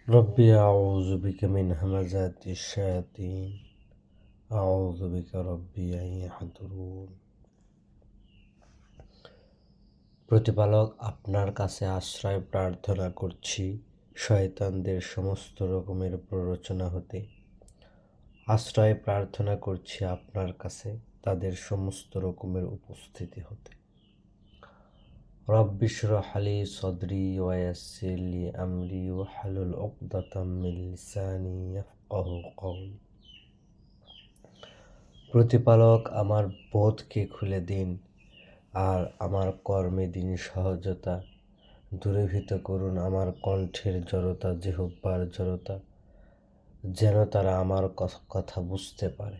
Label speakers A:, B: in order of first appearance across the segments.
A: ربي أعوذ بك من همزات الشياطين أعوذ بك ربي أن يحضرون। প্রতিপালক, আপনার কাছে আশ্রয় প্রার্থনা করছি শয়তানদের সমস্ত রকমের প্ররোচনা হতে। আশ্রয় প্রার্থনা করছি আপনার কাছে তাদের সমস্ত রকমের উপস্থিতি হতে। রব্বি ইশরাহ লি সদরি ওয়া ইয়াসসির লি আমরি ওয়াহলুল উকদাতাম মিন লিসানি ইয়াফকাহু কওলি। প্রতিপালক, আমার বোধকে খুলে দিন আর আমার কর্মে দিন সহজতা। দূরীভূত করুন আমার কণ্ঠের জড়তা, জিহ্বার জড়তা, যেন তারা আমার কথা বুঝতে পারে।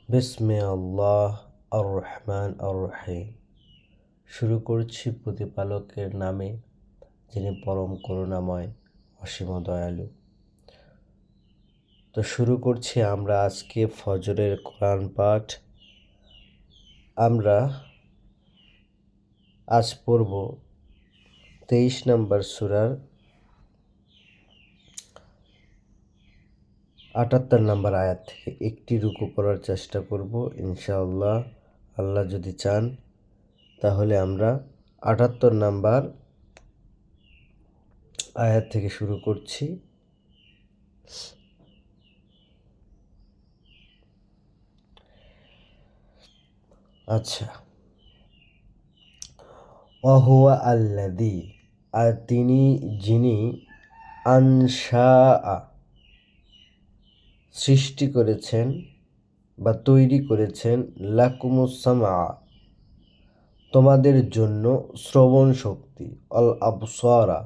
A: বিসমি আল্লাহ আর রহমান আর রহিম। শুরু করছি প্রতিপালকের নামে, যিনি পরম করুণাময়, অসীম দয়ালু। তো শুরু করছি আমরা আজকে ফজরের কোরআন পাঠ। আমরা আজ পড়ব 23 নম্বর সূরার 78 নম্বর আয়াত থেকে একটি রুকু পড়ার চেষ্টা করব ইনশাআল্লাহ। আল্লাহ যদি চান তাহলে আমরা 78 নম্বর আয়াত থেকে শুরু করছি। আচ্ছা। ওয়াহুয়া আল্লাযী, আর তিনি যিনি আনশাআ, সৃষ্টি করেছেন বা তৈরি করেছেন, লাকুমুস সামআ, তোমাদের জন্য শ্রবণ শক্তি, অল আবসারা,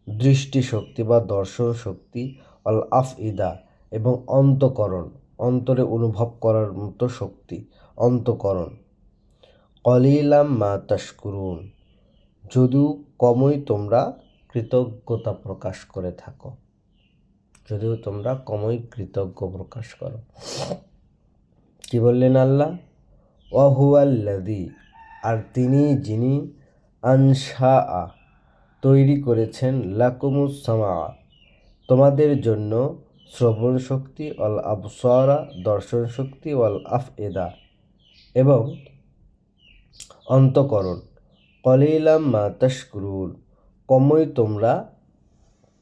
A: দৃষ্টি শক্তি বা দর্শন শক্তি, অল আফইদা, এবং অন্তঃকরণ, অন্তরে অনুভব করার মতো শক্তি, অন্তঃকরণ। কলিলাম মা তাশকুরুন, যদিও কমই তোমরা কৃতজ্ঞতা প্রকাশ করে থাকো, যদিও তোমরা কমই কৃতজ্ঞ প্রকাশ করো। কি বললেন আল্লাহ? ওয়াহুয়াল্লাযী, আর তিনি যিনি আনশাআ, তৈরি করেছেন, লাকুমুস সামআ, তোমাদের জন্য শ্রবণ শক্তি, অল আবসারা, দর্শন শক্তি, ওয়াল আফইদা, এবং অন্তঃকরণ। কলিলাম মা তাশকুরুন, কমই তোমরা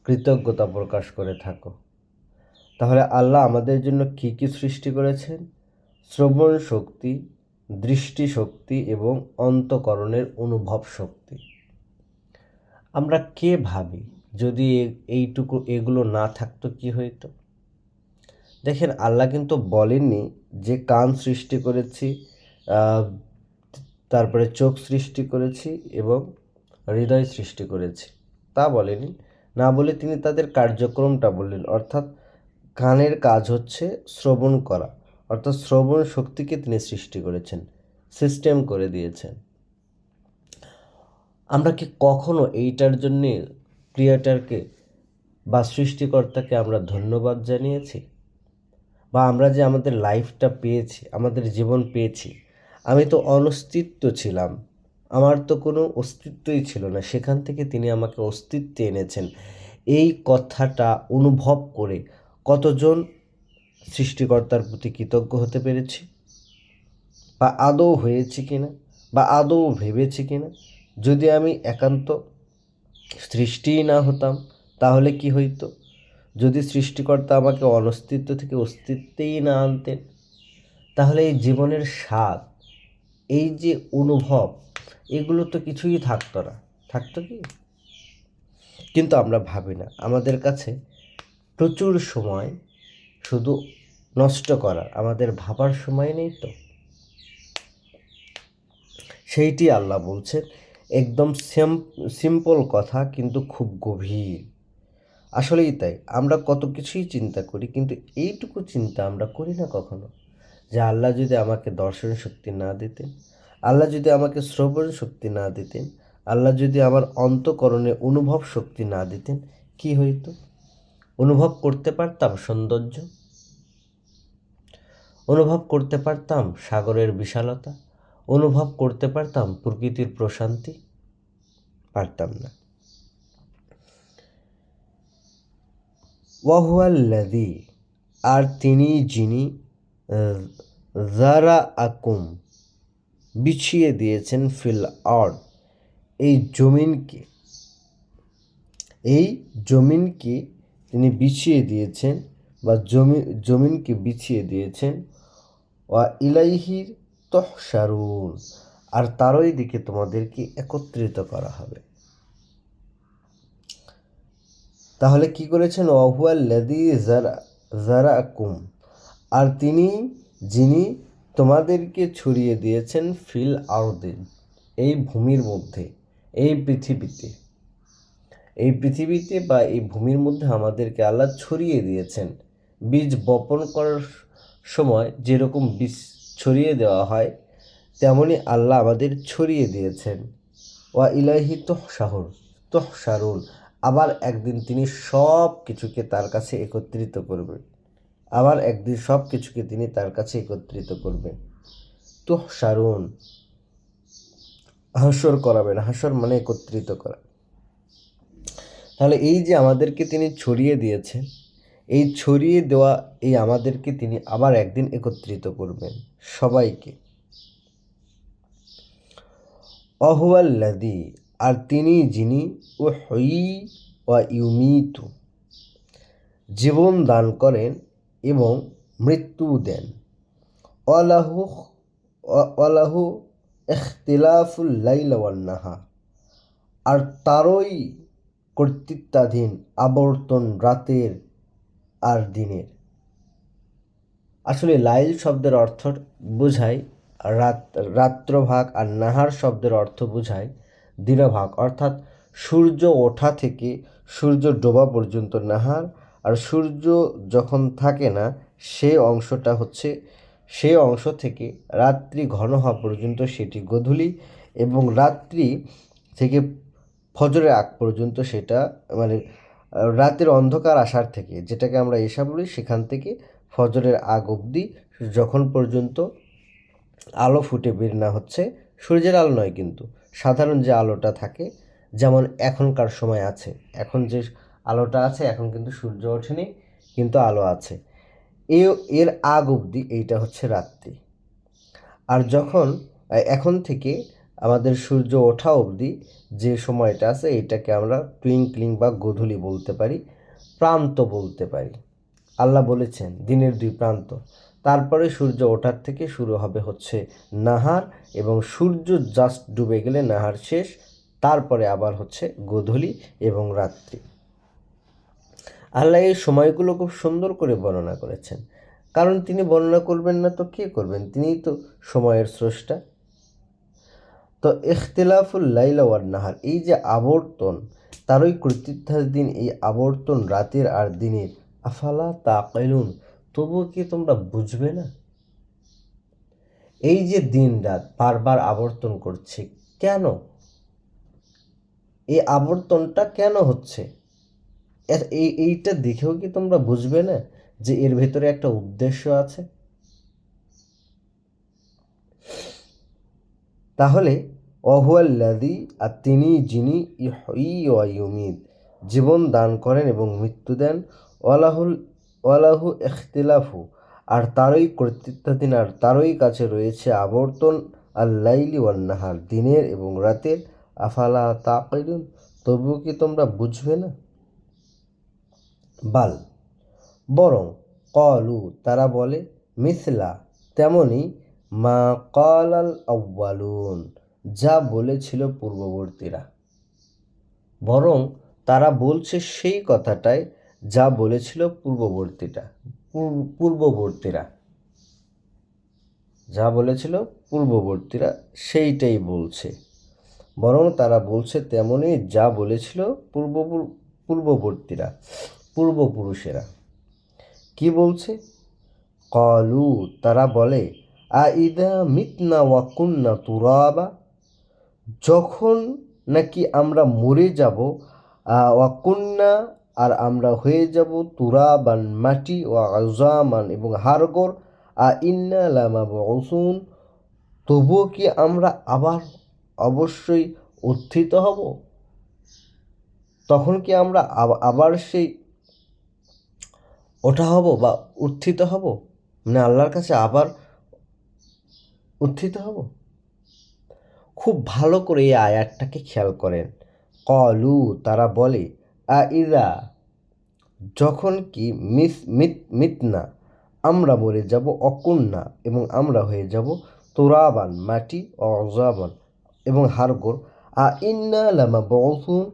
A: কৃতজ্ঞতা প্রকাশ করে থাকো। তাহলে আল্লাহ আমাদের জন্য কি কি সৃষ্টি করেছেন? শ্রবণ শক্তি, দৃষ্টি শক্তি এবং অন্তঃকরণের অনুভব শক্তি। আমরা কে ভাবি যদি এগুলো না থাকতো কি হইতো? দেখেন, আল্লাহ কিন্তু বলেননি যে কান সৃষ্টি করেছি, তারপরে চোখ সৃষ্টি করেছি এবং হৃদয় সৃষ্টি করেছি, তা বলেনি। না বলে তিনি তাদের কার্যক্রমটা বললেন, অর্থাৎ কানের কাজ হচ্ছে শ্রবণ করা, অর্থাৎ শ্রবণ শক্তিকে তিনি সৃষ্টি করেছেন, সিস্টেম করে দিয়েছেন। আমরা কি কখনো এইটার জন্যে ক্রিয়েটরকে বা সৃষ্টিকর্তাকে আমরা ধন্যবাদ জানিয়েছি? বা আমরা যে আমাদের লাইফটা পেয়েছি, আমাদের জীবন পেয়েছি, আমি তো অনস্তিত্ব ছিলাম, আমার তো কোনো অস্তিত্বই ছিল না, সেখান থেকে তিনি আমাকে অস্তিত্বে এনেছেন, এই কথাটা অনুভব করে কতজন সৃষ্টিকর্তার প্রতি কৃতজ্ঞ হতে পেরেছি? বা আদৌ হয়েছি কিনা, বা আদৌ ভেবেছি কিনা? যদি আমি একান্ত সৃষ্টিই না হতাম তাহলে কি হইতো? যদি সৃষ্টিকর্তা আমাকে অনস্তিত্ব থেকে অস্তিত্বেই না আনতেন, তাহলে এই জীবনের স্বাদ, এই যে অনুভব, এগুলো তো কিছুই থাকতো না। থাকতো কি? কিন্তু আমরা ভাবি না, আমাদের কাছে প্রচুর সময় শুধু নষ্ট করার, আমাদের ভাবার সময় নেই তো। সেইটি আল্লাহ বলছেন, একদম সিম্পল কথা কিন্তু খুব গভীর। আসলেই তাই, আমরা কত কিছুই চিন্তা করি, কিন্তু এইটুকু চিন্তা আমরা করি না কখনো, যে আল্লাহ যদি আমাকে দর্শন শক্তি না দিতেন, আল্লাহ যদি আমাকে শ্রবণ শক্তি না দিতেন, আল্লাহ যদি আমার অন্তঃকরণে অনুভব শক্তি না দিতেন, কি হইতো? অনুভব করতে পারতাম সৌন্দর্য, অনুভব করতে পারতাম সাগরের বিশালতা, অনুভব করতে পারতাম প্রকৃতির প্রশান্তি। পারতাম না। ওয়াহুয়াল্লাযী, আর তিনি যিনি যারাআকুম, বিছিয়ে দিয়েছেন, ফিল আরদ, এই জমিনকে, এই জমিনকে তিনি বিছিয়ে দিয়েছেন, বা জমিনকে বিছিয়ে দিয়েছেন। ওয়া ইলাইহি তুহশারুন, আর তারই দিকে তোমাদেরকে একত্রিত করা হবে। তাহলে কি করেছেন? ওয়াহুয়াল্লাযী যারাআকুম, আর তিনি যিনি তোমাদেরকে ছড়িয়ে দিয়েছেন, ফিল আরদে, এই ভূমির মধ্যে, এই পৃথিবীতে, এই পৃথিবীতে বা এই ভূমির মধ্যে আমাদেরকে আল্লাহ ছড়িয়ে দিয়েছেন। বীজ বপন করার সময় যেরকম বীজ ছড়িয়ে দেওয়া হয়, তেমনি আল্লাহ আমাদের ছড়িয়ে দিয়েছেন। ওয়া ইলাইহি তুহশারুন, আবার একদিন তিনি সব কিছুকে তার কাছে একত্রিত করবেন। আবার একদিন সব কিছুকে তিনি তার কাছে একত্রিত করবেন। তুহশারুন, হাসর করাবেন। হাসর মানে একত্রিত করা। তাহলে এই যে আমাদেরকে তিনি ছড়িয়ে দিয়েছেন, এই ছড়িয়ে দেওয়া এই আমাদেরকে তিনি আবার একদিন একত্রিত করবেন সবাইকে। অহুয়াল্লাযী, আর তিনি যিনি উহয়ী ওয়া ইউমীতু, জীবন দান করেন এবং মৃত্যু দেন। ওয়ালাহু ইখতিলাফুল লাইল ওয়ান নাহার, আর তারই কর্তৃত্বাধীন আবর্তন রাতের আর দিনের। আসলে লাইল শব্দের অর্থ বোঝায় রাত্রভাগ, আর নাহার শব্দের অর্থ বোঝায় দিনভাগ। অর্থাৎ সূর্য ওঠা থেকে সূর্য ডোবা পর্যন্ত নাহার, আর সূর্য যখন থাকে না সেই অংশ থেকে রাত্রি ঘন হওয়া পর্যন্ত সেটি গোধূলি, এবং রাত্রি থেকে ফজরের আগ পর্যন্ত সেটা মানে রাতের অন্ধকার আসার থেকে, যেটাকে আমরা এশা বলি, সেখান থেকে ফজরের আগ অবধি, যখন পর্যন্ত আলো ফুটে বের না হচ্ছে, সূর্যের আলো নয় কিন্তু সাধারণ যে আলোটা থাকে, যেমন এখনকার সময় আছে, এখন যে আলোটা আছে, এখন কিন্তু সূর্য ওঠেনি কিন্তু আলো আছে, এর আগ অবধি এইটা হচ্ছে রাত্রি। আর যখন এখন থেকে আমাদের সূর্য ওঠা অবধি যে সময়টা আছে, এইটাকে আমরা টুইঙ্কলিং বা গোধূলি বলতে পারি, প্রান্ত বলতে পারি। আল্লাহ বলেছেন দিনের দুই প্রান্ত। তারপরে সূর্য ওঠার থেকে শুরু হবে হচ্ছে নাহার, এবং সূর্য জাস্ট ডুবে গেলে নাহার শেষ, তারপরে আবার হচ্ছে গোধূলি এবং রাত্রি। আল্লাহ এই সময়গুলো খুব সুন্দর করে বর্ণনা করেছেন, কারণ তিনি বর্ণনা করবেন না তো কে করবেন? তিনিই তো সময়ের স্রষ্টা। তো ইখতিলাফুল লাইল ওয়ান নাহার, এই যে আবর্তন, তারই কর্তৃত্বাধীন এই আবর্তন রাতের আর দিনের। আফালা তাকিলুন, তবুও কি তোমরা বুঝবে না? এই যে দিন রাত বারবার আবর্তন করছে, কেন? এই আবর্তনটা কেন হচ্ছে? এইটা দেখেও কি তোমরা বুঝবে না যে এর ভেতরে একটা উদ্দেশ্য আছে? তাহলে অহুয়াল্লাযী, আর তিনি যিনি ইহয়ী ওয়া ইউমীত, জীবন দান করেন এবং মৃত্যু দেন। ওয়ালাহু ইখতিলাফু, আর তারই কর্তৃত্বাধীন, আর তারই কাছে রয়েছে আবর্তন, আল লাইলি ওয়ান নাহার, দিনের এবং রাতের। আফালা তাকিলুন, তবুও কি তোমরা বুঝবে না? বাল, বরং, কলু, তারা বলে, মিসলা, তেমনি, মা কালাল আউয়ালুন, যা বলেছিল পূর্ববর্তীরা। বরং তারা বলছে সেই কথাটাই যা বলেছিল পূর্ববর্তীরা, যা বলেছিল পূর্ববর্তীরা সেইটাই বলছে। বরং তারা বলছে তেমনি যা বলেছিল পূর্ববর্তীরা, পূর্বপুরুষেরা। কি বলছে? কলু, তারা বলে, আইদা মিতনা ওয়া কুন্না তুরাবা, যখন নাকি আমরা মরে যাব, ওয়া কুন্না, আর আমরা হয়ে যাব, তুরাবান, মাটি, ওয়া আযামান, এবং হাড়গোড়, ইন্না লামাবউসুন, তবুও কি আমরা আবার অবশ্যই উত্থিত হব? তখন কি আমরা আবার সেই ওঠা হব বা উত্থিত হব, মানে আল্লাহর কাছে আবার উত্থিত হব? খুব ভালো করে এই আয়াতটাকে খেয়াল করেন। কলু, তারা বলে, ইদা, যখন কি মিতনা, আমরা মরে যাব, অকুন্না, এবং আমরা হয়ে যাব, তুরাবান, মাটি, অজাবান, এবং হাড়গোড়, ইন্না লামাবউসুন,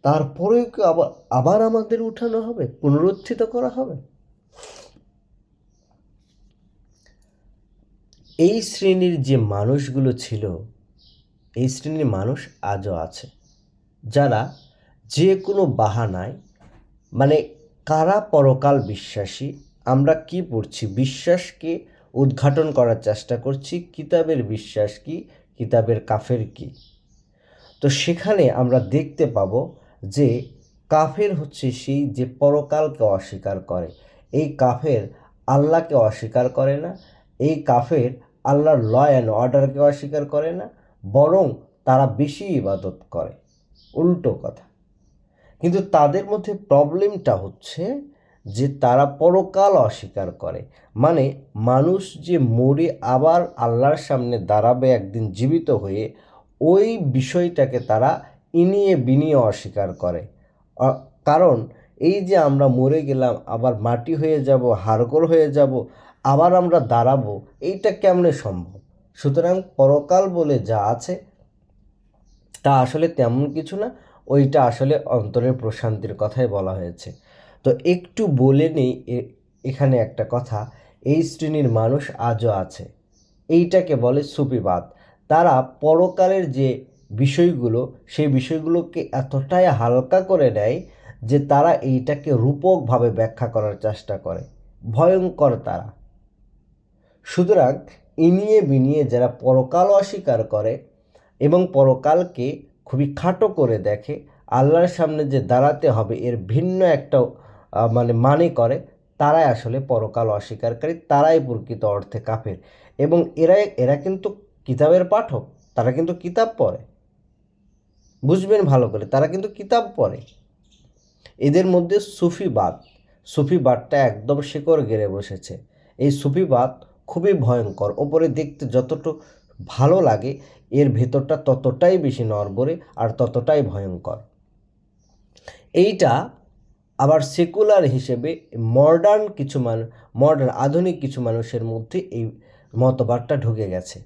A: তারপরেও কি আবার আবার আমাদের উঠানো হবে, পুনরুত্থিত করা হবে? এই শ্রেণীর যে মানুষগুলো ছিল, এই শ্রেণীর মানুষ আজও আছে, যারা যে কোনো বাহানায়, মানে কারা পরকাল বিশ্বাসী, আমরা কি পড়ছি, বিশ্বাসকে উদ্ঘাটন করার চেষ্টা করছি, কিতাবের বিশ্বাস কি, কিতাবের কাফের কি। তো সেখানে আমরা দেখতে পাবো যে কাফের হচ্ছে সেই যে পরকালকে অস্বীকার করে। এই কাফের আল্লাহকে অস্বীকার করে না, এই কাফের আল্লাহর ল অ্যান্ড অর্ডারকে অস্বীকার করে না, বরং তারা বেশি ইবাদত করে, উল্টো কথা। কিন্তু তাদের মধ্যে প্রবলেমটা হচ্ছে যে তারা পরকাল অস্বীকার করে। মানে মানুষ যে মরে আবার আল্লাহর সামনে দাঁড়াবে একদিন জীবিত হয়ে, ওই বিষয়টাকে তারা ইনিয়ে বিনিয়ে অস্বীকার করে। কারণ এই যে আমরা মরে গেলাম, আবার মাটি হয়ে যাব, হাড়গোড় হয়ে যাব, আবার আমরা দাঁড়াবো, এইটা কেমনে সম্ভব? সুতরাং পরকাল বলে যা আছে তা আসলে তেমন কিছু না, ওইটা আসলে অন্তরের প্রশান্তির কথাই বলা হয়েছে। তো একটু বলে নেই এখানে একটা কথা, এই শ্রেণীর মানুষ আজও আছে, এইটাকে বলে সুফিবাদ। তারা পরকালের যে বিষয়গুলো, সেই বিষয়গুলোকে এতটাই হালকা করে নেয় যে তারা এইটাকে রূপকভাবে ব্যাখ্যা করার চেষ্টা করে, ভয়ঙ্কর তারা। সুতরাং ইনিয়ে বিনিয়ে যারা পরকাল অস্বীকার করে এবং পরকালকে খুবই খাটো করে দেখে, আল্লাহর সামনে যে দাঁড়াতে হবে এর ভিন্ন একটা মানে করে, তারাই আসলে পরকাল অস্বীকারী, তারাই প্রকৃত অর্থে কাফের। এবং এরা কিন্তু কিতাবের পাঠক, তারা কিন্তু কিতাব পড়ে, বুঝবেন ভালো করে, তারা কিন্তু কিতাব পড়ে। এদের মধ্যে সুফিবাদটা একদম শিকড় গেড়ে বসেছে। এই সুফিবাদ খুবই ভয়ঙ্কর, ওপরে দেখতে যতটুকু ভালো লাগে এর ভেতরটা ততটাই বেশি নড়বড়ে আর ততটাই ভয়ঙ্কর। এইটা আবার সেকুলার হিসেবে মডার্ন আধুনিক কিছু মানুষের মধ্যে এই মতবাদটা ঢুকে গেছে।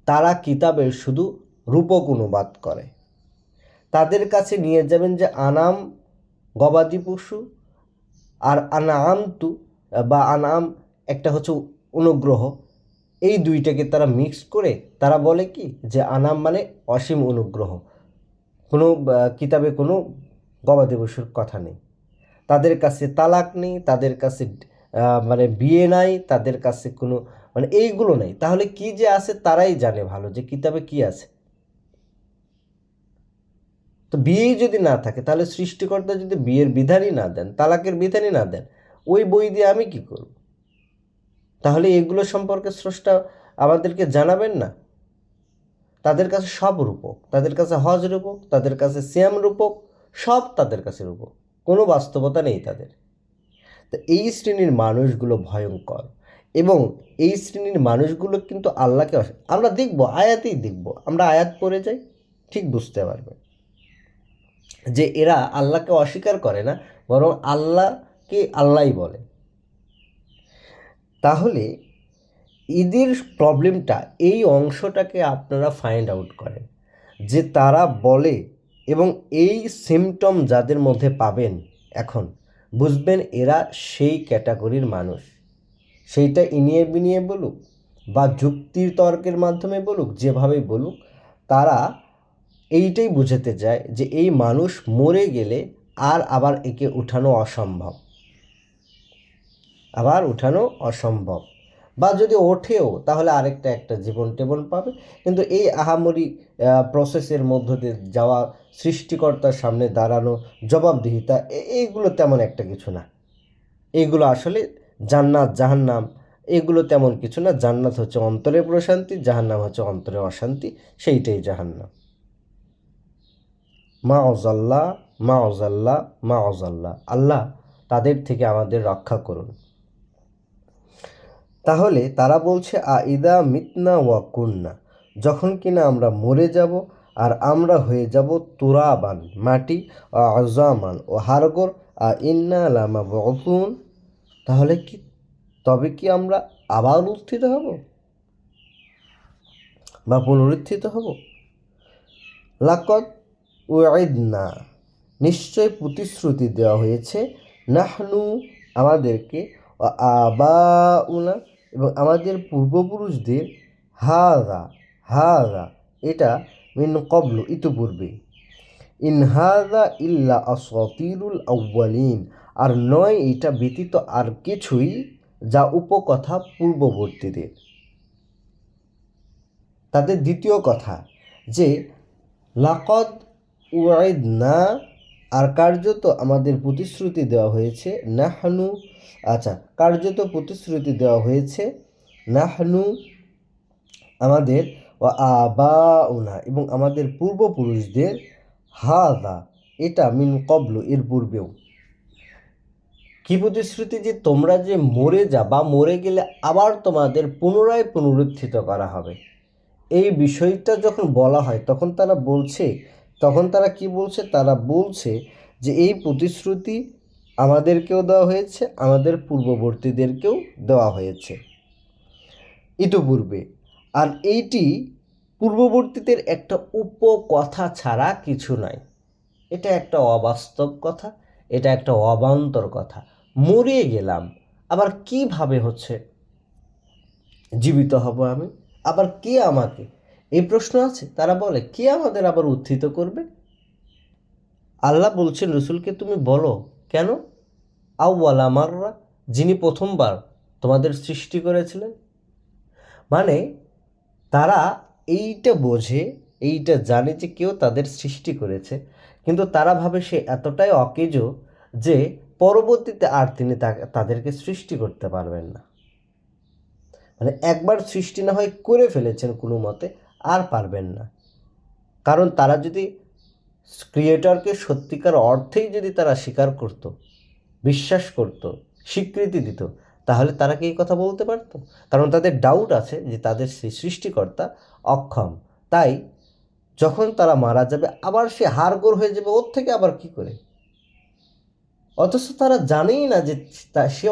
A: তারা কিতাবের শুধু রূপক অনুবাদ করে। তাদের কাছে নিয়ে যাবেন যে আনাম গবাদি পশু, আর আনাম একটা হচ্ছে অনুগ্রহ, এই দুইটাকে তারা মিক্স করে তারা বলে কি যে আনাম মানে অসীম অনুগ্রহ। কোনো কিতাবে কোনো গবাদি পশুর কথা নেই, তাদের কাছে তালাক নেই, তাদের কাছে মানে বিয়ে নাই, তাদের কাছে কোনো মানে এইগুলো নেই। তাহলে কি যে আছে তারাই জানে ভালো যে কিতাবে কি আছে। তো বিয়েই যদি না থাকে, তাহলে সৃষ্টিকর্তা যদি বিয়ের বিধানই না দেন, তালাকের বিধানই না দেন, ওই বই দিয়ে আমি কি করব? তাহলে এগুলো সম্পর্কে স্রষ্টা আমাদেরকে জানাবেন না? তাদের কাছে সব রূপক, তাদের কাছে হজ রূপক, তাদের কাছে সিয়াম রূপক, সব তাদের কাছে রূপক, কোনো বাস্তবতা নেই তাদের। তো এই শ্রেণীর মানুষগুলো ভয়ঙ্কর, এবং এই শ্রেণীর মানুষগুলো কিন্তু আল্লাহকে আমরা দেখব, আয়াতেই দেখব, আমরা আয়াত পড়ে যাই, ঠিক বুঝতে পারবে যে এরা আল্লাহকে অস্বীকার করে না, বরং আল্লাহকে আল্লাহই বলে। তাহলে এদের প্রবলেমটা এই অংশটাকে আপনারা ফাইন্ড আউট করেন, যে তারা বলে, এবং এই সিমটম যাদের মধ্যে পাবেন এখন বুঝবেন এরা সেই ক্যাটাগরির মানুষ। সেইটা ইনিয়ে বিনিয়ে বলুক বা যুক্তির তর্কের মাধ্যমে বলুক, যেভাবেই বলুক, তারা এইটাই বুঝাতে যায় যে এই মানুষ মরে গেলে আবার একে উঠানো অসম্ভব, বা যদি ওঠেও তাহলে একটা জীবন টেবন পাবে। কিন্তু এই আহামরি প্রসেসের মধ্য দিয়ে যাওয়া, সৃষ্টিকর্তার সামনে দাঁড়ানো, জবাবদিহিতা, এইগুলো তেমন একটা কিছু না। এইগুলো আসলে জান্নাত জাহান্নাম এগুলো তেমন কিছু না। জান্নাত হচ্ছে অন্তরের প্রশান্তি, জাহান্নাম হচ্ছে অন্তরের অশান্তি, সেইটাই জাহান্নাম। মা আযাল্লাহ। মাআযাল্লাহ মাআযাল্লাহ, আল্লাহ তাদের থেকে আমাদের রক্ষা করুন। তাহলে তারা বলছে আইদা মিতনা ওয়া কুন্না, যখন কিনা আমরা মরে যাব আর আমরা হয়ে যাব তুরাবান মাটি, আযামান ও হাড়গোড়, ইন্না লামাবউসুন, তাহলে কি তবে কি আমরা আবার উত্থিত হব বা পুনরুত্থিত হব? লাকাদ উইদনা, নিশ্চয় প্রতিশ্রুতি দেওয়া হয়েছে, নাহনু আমাদেরকে, আবাউনা এবং আমাদের পূর্বপুরুষদের, হাযা হাযা এটা, মিন ক্বাবলু ইতিপূর্বে, ইন হাযা ইল্লা আসাতিরুল আউয়ালিন, আর নয় এটা ব্যতীত আর কিছুই যা উপকথা পূর্ববর্তীদের। তাদের দ্বিতীয় কথা যে লাকাদ উইদনা, আর কার্যত আমাদের প্রতিশ্রুতি দেওয়া হয়েছে, নাহনু, আচ্ছা, কার্যত প্রতিশ্রুতি দেওয়া হয়েছে, নাহনু আমাদের, ও আবাউনা এবং আমাদের পূর্বপুরুষদের, হাদা এটা, মিন ক্বাবলু এর পূর্বেও। কি প্রতিশ্রুতি? যে তোমরা যে মরে যাবা, মরে গেলে আবার তোমাদের পুনরায় পুনরুত্থিত করা হবে। এই বিষয়টা যখন বলা হয় তখন তারা কি বলছে? তারা বলছে যে এই প্রতিশ্রুতি আমাদেরকেও দেওয়া হয়েছে, আমাদের পূর্ববর্তীদেরকেও দেওয়া হয়েছে ইতিপূর্বে। আর এইটি পূর্ববর্তীদের একটা উপকথা ছাড়া কিছু নয়। এটা একটা অবাস্তব কথা, এটা একটা অবান্তর কথা। মরে গেলাম, আবার কিভাবে জীবিত হব আমি? আবার কে আমাকে, এই প্রশ্ন আছে। তারা বলে কে আমাদের আবার উত্থিত করবে? আল্লাহ বলছেন রসুলকে তুমি বলো, কেন? আউয়ালা মাররা, যিনি প্রথমবার তোমাদের সৃষ্টি করেছিলেন। মানে তারা এইটা বোঝে, এইটা জানে যে কেউ তাদের সৃষ্টি করেছে, কিন্তু তারা ভাবে সে এতটাই অকেজো যে পরবর্তীতে আর তিনি তাদেরকে সৃষ্টি করতে পারবেন না। মানে একবার সৃষ্টি না হয় করে ফেলেছেন কোনো মতে, আর পারবেন না। কারণ তারা যদি ক্রিয়েটরকে সত্যিকার অর্থেই যদি তারা স্বীকার করত, বিশ্বাস করত, স্বীকৃতি দিত, তাহলে তারা কি এই কথা বলতে পারত? কারণ তাদের ডাউট আছে যে তাদের সেই সৃষ্টিকর্তা অক্ষম। তাই যখন তারা মারা যাবে আবার সে হাড়গোড় হয়ে যাবে, ওর থেকে আবার কি করে? অথচ তারা জানেই না যে সে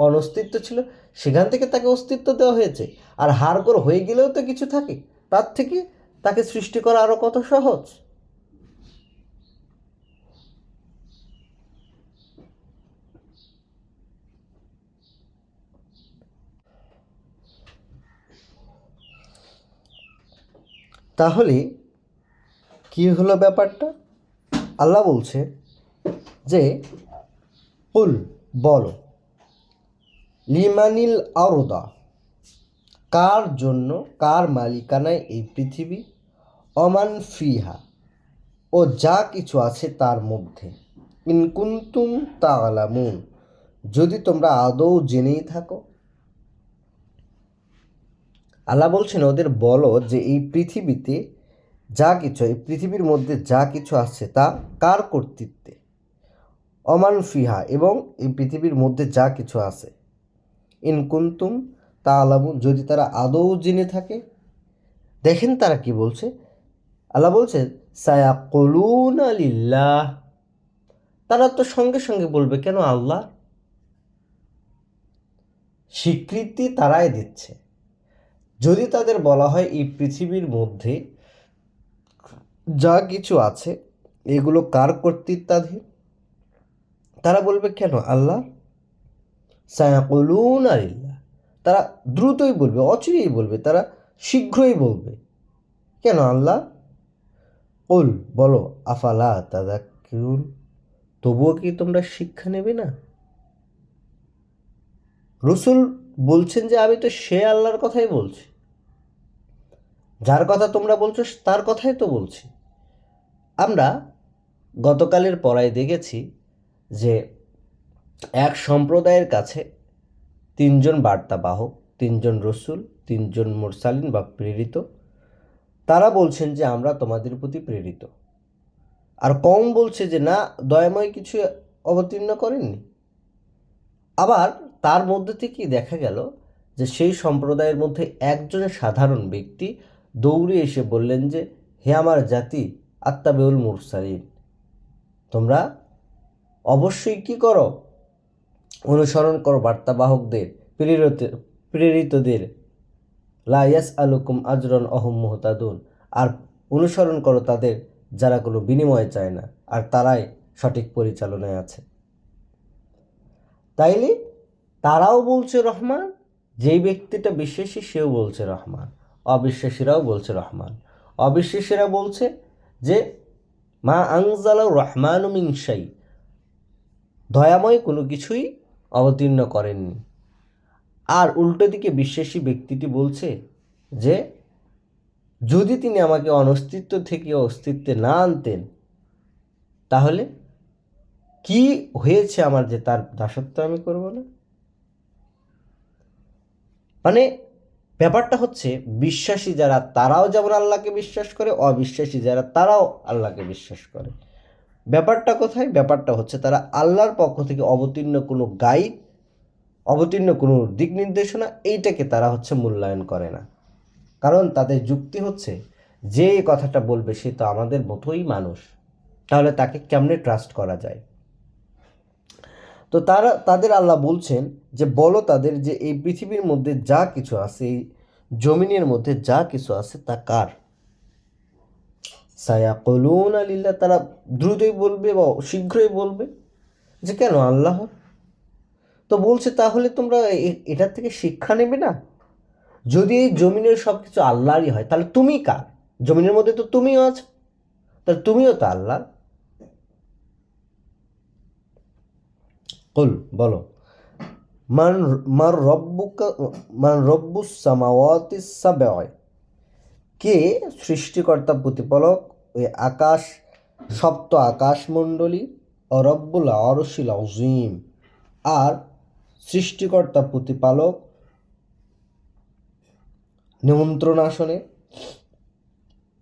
A: অনস্তিত্ব ছিল, সেখান থেকে তাকে অস্তিত্ব দেওয়া হয়েছে। আর হাড়গোড় হয়ে গেলেও তো কিছু থাকে, তার থেকে তাকে সৃষ্টি করা আরও কত সহজ। তাহলে কি হলো ব্যাপারটা? আল্লাহ বলছে যে কুল, বলো, লিমানিল আরদা, কার জন্য, কার মালিকানায় এই পৃথিবী, অমান ফিহা, ও যা কিছু আছে তার মধ্যে, ইন কুনতুম তা'লামুন, যদি তোমরা আদৌ জেনেই থাকো। আল্লাহ বলছেন ওদের বলো যে এই পৃথিবীতে যা কিছু, এই পৃথিবীর মধ্যে যা কিছু আছে তা কার কর্তৃত্বে, অমান ফিহা, এবং এই পৃথিবীর মধ্যে যা কিছু আছে, ইন কুনতুম তা'লামুন, যদি তারা আদৌ জেনে থাকে। দেখেন তারা কি বলছে। আল্লাহ বলছে সায়াকুলুনা লিল্লাহ, তারা তো সঙ্গে সঙ্গে বলবে কেন আল্লাহ। স্বীকৃতি তারাই দিচ্ছে। যদি তাদের বলা হয় এই পৃথিবীর মধ্যে যা কিছু আছে এগুলো কার কর্তৃত্বাধীন, তারা বলবে কেন আল্লাহ। সায়াকুলুনা লিল্লাহ, তারা দ্রুতই বলবে, অচিরেই বলবে, তারা শীঘ্রই বলবে কেন আল্লাহ। কুল, বলো, আফালা তাযাক্কারুন, তবুও কি তোমরা শিক্ষা নেবে না? রসুল বলছেন যে আমি তো সে আল্লাহর কথাই বলছি, যার কথা তোমরা বলছো তার কথাই তো বলছি। আমরা গতকালের পড়ায় দেখেছি যে এক সম্প্রদায়ের কাছে তিনজন বার্তাবাহক, তিনজন রসুল, তিনজন মুরসালিন বা প্রেরিত, তারা বলছেন যে আমরা তোমাদের প্রতি প্রেরিত। আর কওম বলছে যে না, দয়াময় কিছু অবতীর্ণ করেননি। আবার তার মধ্যে থেকেই দেখা গেল যে সেই সম্প্রদায়ের মধ্যে একজন সাধারণ ব্যক্তি দৌড়ে এসে বললেন যে, হে আমার জাতি, আত্তাবিউল মুরসালিন, তোমরা অবশ্যই কি করো, অনুসরণ করো বার্তাবাহকদের, প্রেরিতদের, লা ইয়াসআলুকুম আজরান অহুম মুহতাদুন, আর অনুসরণ করো তাদের যারা কোনো বিনিময় চায় না আর তারাই সঠিক পরিচালনায় আছে। তাইলে তারাও বলছে রহমান, যেই ব্যক্তিটা বিশ্বাসী সেও বলছে রহমান, অবিশ্বাসীরাও বলছে রহমান। অবিশ্বাসীরা বলছে যে মা আনজালা রহমান মিন শাই, দয়াময় কোনো কিছুই অবতীর্ণ করেননি। আর উল্টো দিকে বিশ্বাসী ব্যক্তিটি বলছে যে যদি তিনি আমাকে অনস্তিত্ব থেকে অস্তিত্বে না আনতেন তাহলে কি হয়েছে আমার যে তার দাসত্ব আমি করব না। মানে ব্যাপারটা হচ্ছে, বিশ্বাসী যারা তারাও যেমন আল্লাহকে বিশ্বাস করে, অবিশ্বাসী যারা তারাও আল্লাহকে বিশ্বাস করে। ব্যাপারটা কোথায়? ব্যাপারটা হচ্ছে তারা আল্লাহর পক্ষ থেকে অবতীর্ণ কোনো গাইড, অবতীর্ণ কোনো দিক নির্দেশনা, এইটাকে তারা হচ্ছে মূল্যায়ন করে না। কারণ তাদের যুক্তি হচ্ছে, যে এই কথাটা বলবে সে তো আমাদের মতোই মানুষ, তাহলে তাকে কেমনে ট্রাস্ট করা যায়। তো তাদের আল্লাহ বলছেন যে বলো তাদের যে এই পৃথিবীর মধ্যে যা কিছু আছে, এই জমিনের মধ্যে যা কিছু আছে তা কার? সায়াকুলুনা লিল্লাহ, তারা দ্রুতই বলবে বা শীঘ্রই বলবে যে কেন আল্লাহ। তো বলছে তাহলে তোমরা এটার থেকে শিক্ষা নেবে না? যদি এই জমিনের সব কিছু আল্লাহরই হয় তাহলে তুমি কার? জমিনের মধ্যে তো তুমিও আছো, তাহলে তুমিও তো আল্লাহ। কুল, বলো, মান মান রব্বুকা মান রব্বুস সামাওয়াতিস সাবঈ, কে সৃষ্টিকর্তা প্রতিপালক ওই আকাশ, সপ্ত আকাশমণ্ডলী, ও রব্বুল আরশিল আযীম, আর সৃষ্টিকর্তা প্রতিপালক নিয়ন্ত্রণ আসনে,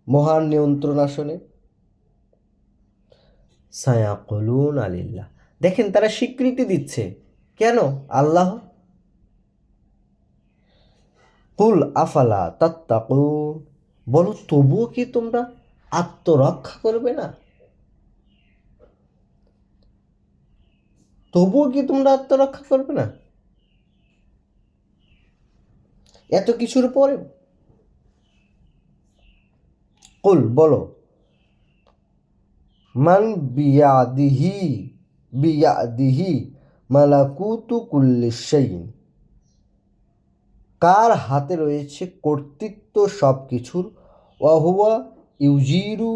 A: মহান নিয়ন্ত্রণ আসনে। সায়াকুলুন আলিল্লাহ, দেখেন তারা স্বীকৃতি দিচ্ছে কেন আল্লাহ। কুল আফালা তাত্তাকুন, বলো তবুও কি তোমরা আত্মরক্ষা করবে না? তবুও কি তোমরা আত্মরক্ষা করবে না এত কিছুর পরেও? কুল, বলো, মান বিয়াদিহি বিয়াদিহি মালাকুতু কুল্লি শাইইন, কার হাতে রয়েছে কর্তৃত্ব সব কিছুর, ওয়াহুয়া ইউজিরু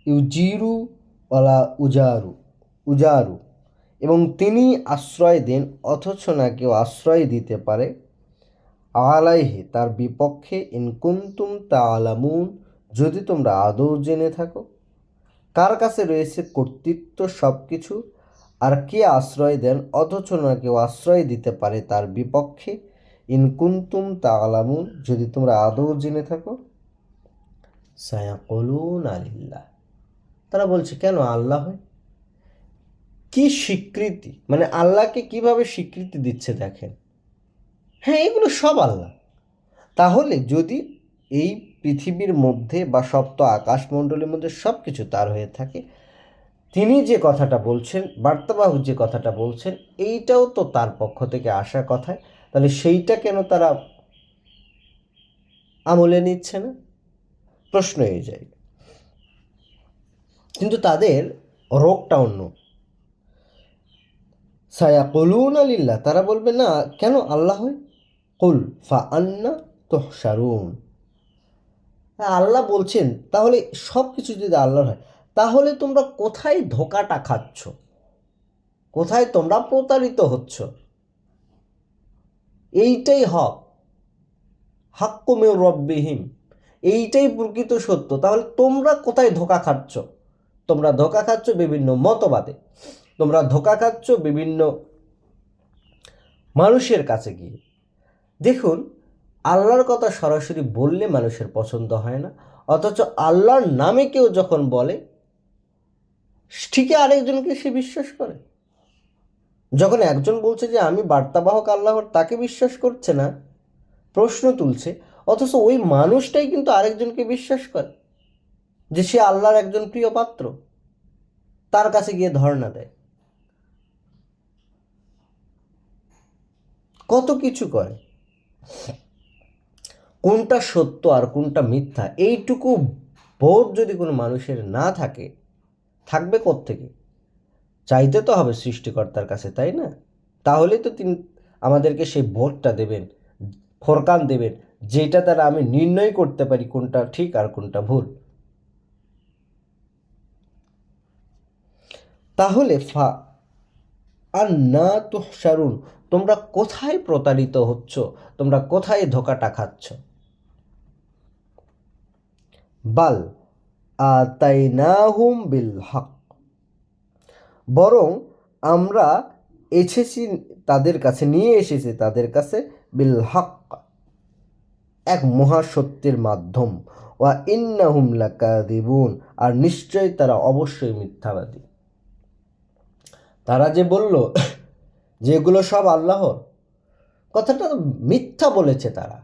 A: ইউজিরু ওয়ালা উজারু উজারু, এবং তিনি আশ্রয় দেন অথচ না কেউ আশ্রয় দিতে পারে, আলাইহি, তার বিপক্ষে, ইনকুন্তুম তাআলামুন, যদি তোমরা আদৌ জেনে থাকো। কার কাছে রয়েছে কর্তৃত্ব সব কিছু, আর কে আশ্রয় দেন অথচ না কেউ আশ্রয় দিতে পারে তার বিপক্ষে, ইনকুন্তুম তাআলামুন, যদি তোমরা আদৌ জেনে থাকো। সায়াকুলুন আলিল্লাহ, তারা বলছে কেন আল্লাহ হয়। কি স্বীকৃতি, মানে আল্লাহকে কিভাবে স্বীকৃতি দিচ্ছে দেখেন। হ্যাঁ, এগুলো সব আল্লাহ। তাহলে যদি এই পৃথিবীর মধ্যে বা সপ্ত আকাশমণ্ডলীর মধ্যে সব কিছু তার হয়ে থাকে, তিনি যে কথাটা বলছেন, বার্তাবাহক যে কথাটা বলছেন, এইটাও তো তার পক্ষ থেকে আসা কথায়, তাহলে সেইটা কেন তারা আমলে নিচ্ছে না? প্রশ্ন হয়ে যায়। কিন্তু তাদের রোগটা অন্য। সায়াকুলুনা লিল্লাহ, তারা বলবে না কেন আল্লাহ হয়। কুল ফা আন্না তুহশারুন, আল্লাহ বলছেন তাহলে সব কিছু যদি আল্লাহর হয় তাহলে তোমরা কোথায় ধোকাটা খাচ্ছ, কোথায় তোমরা প্রতারিত হচ্ছ? এইটাই হক, হাক্কু মির রব্বিহিম, এইটাই প্রকৃত সত্য। তাহলে তোমরা কোথায় ধোকা খাচ্ছ? তোমরা ধোকা খাচ্ছ বিভিন্ন মতবাদে, তোমরা ধোকা খাচ্ছ বিভিন্ন মানুষের কাছে গিয়ে। দেখুন, আল্লাহর কথা সরাসরি বললে মানুষের পছন্দ হয় না, অথচ আল্লাহর নামে কেউ যখন বলে ঠিকই আরেকজনকে সে বিশ্বাস করে। যখন একজন বলছে যে আমি বার্তাবাহক আল্লাহর, তাকে বিশ্বাস করছে না, প্রশ্ন তুলছে, অথচ ওই মানুষটাই কিন্তু আরেকজনকে বিশ্বাস করে যে সে আল্লাহর একজন প্রিয় পাত্র, তার কাছে গিয়ে ধর্ণা দেয়, কত কিছু করে। কোনটা সত্য আর কোনটা মিথ্যা এইটুকু বোধ যদি কোনো মানুষের না থাকে, থাকবে কোত্থেকে? চাইতে তো হবে সৃষ্টিকর্তার কাছে, তাই না? তাহলেই তো তিনি আমাদেরকে সেই বোধটা দেবেন, ফোরকান দেবেন, যেটা দ্বারা আমি নির্ণয় করতে পারি কোনটা ঠিক আর কোনটা ভুল। তাহলে আর না তুহশারুন, তোমরা কোথায় প্রতারিত হচ্ছ, তোমরা কোথায় ধোকাটা খাচ্ছ? বাল আতাইনাহুম বিল হক, বরং আমরা এসেছি তাদের কাছে, নিয়ে এসেছি তাদের কাছে বিল হক, এক মহাসত্যের মাধ্যম। ওয়া ইন্নাহুম লাকাযিবুন, আর নিশ্চয়ই তারা অবশ্যই মিথ্যাবাদী। তারা যে বলল যে এগুলো সব আল্লাহর, কথাটা মিথ্যা বলেছে তারা।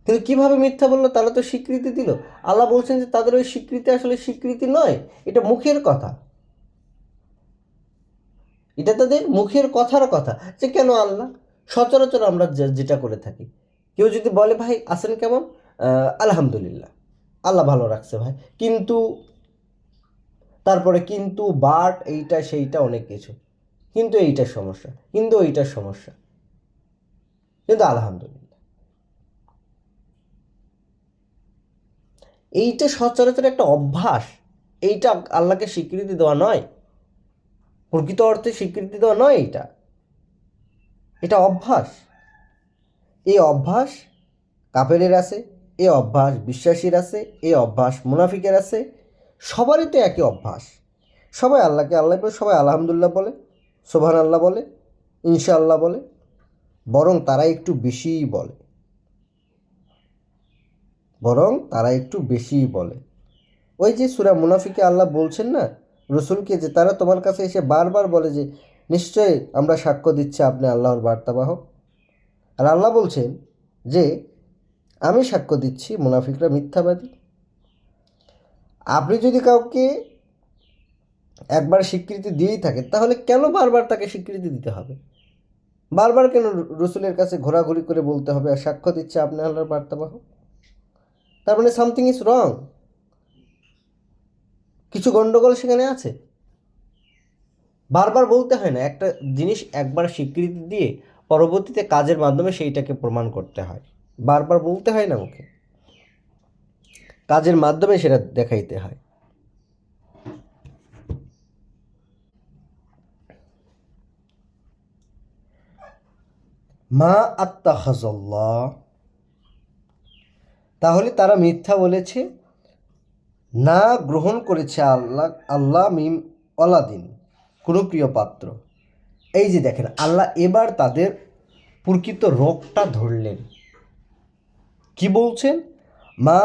A: কিন্তু কিভাবে মিথ্যা বললো? তারা তো স্বীকৃতি দিল। আল্লাহ বলছেন যে তাদের ওই স্বীকৃতি আসলে স্বীকৃতি নয়, এটা মুখের কথা, এটা তাদের মুখের কথার কথা। যে কেন আল্লাহ, সচরাচর আমরা যেটা করে থাকি, কেউ যদি বলে ভাই আছেন কেমন, আলহামদুলিল্লাহ, আল্লাহ ভালো রাখছে ভাই, কিন্তু তারপরে কিন্তু বাট এইটা সেইটা অনেক কিছু, কিন্তু এইটার সমস্যা, কিন্তু ওইটার সমস্যা, কিন্তু আলহামদুলিল্লাহ। এইটা সচরাচর একটা অভ্যাস। এইটা আল্লাহকে স্বীকৃতি দেওয়া নয়, প্রকৃত অর্থে স্বীকৃতি দেওয়া নয়, এটা এটা অভ্যাস। এই অভ্যাস কাফেরের আছে, এই অভ্যাস বিশ্বাসীর আছে, এই অভ্যাস মুনাফিকের আছে, সবারই তো একই অভ্যাস। সবাই আল্লাহকে আল্লাহ বলে, সবাই আলহামদুলিল্লাহ বলে, সোবহান আল্লাহ বলে, ইনশাআল্লাহ বলে, বরং তারা একটু বেশিই বলে, বরং তারা একটু বেশিই বলে। ওই যে সূরা মুনাফিকে আল্লাহ বলছেন না রসুলকে, যে তারা তোমার কাছে এসে বারবার বলে যে নিশ্চয়ই আমরা সাক্ষ্য দিচ্ছি আপনি আল্লাহর বার্তাবাহক। আর আল্লাহ বলছেন যে আমি সাক্ষ্য দিচ্ছি মুনাফিকরা মিথ্যাবাদী। আপনি যদি কাউকে একবার স্বীকৃতি দিয়েই থাকেন, তাহলে কেন বারবার তাকে স্বীকৃতি দিতে হবে? বারবার কেন রসুলের কাছে ঘোরাঘুরি করে বলতে হবে আর সাক্ষ্য দিচ্ছে আপনি আল্লাহর বার্তাবাহক? তার মানে সামথিং ইজ রং, কিছু গন্ডগোল সেখানে আছে। বারবার বলতে হয় না, একটা জিনিস একবার স্বীকৃতি দিয়ে পরবর্তীতে কাজের মাধ্যমে সেইটাকে প্রমাণ করতে হয়। বারবার বলতে হয় না মুখে, কাজের মাধ্যমে সেটা দেখাইতে হয়। মা আত্তাখাযাল্লাহ, তাহলে তারা মিথ্যা বলেছে, না গ্রহণ করেছে আল্লাহ মিম অলাদিন, কোনো প্রিয় পাত্র। এই যে দেখেন, আল্লাহ এবার তাদের প্রকৃত রোগটা ধরলেন। কি বলছেন? মা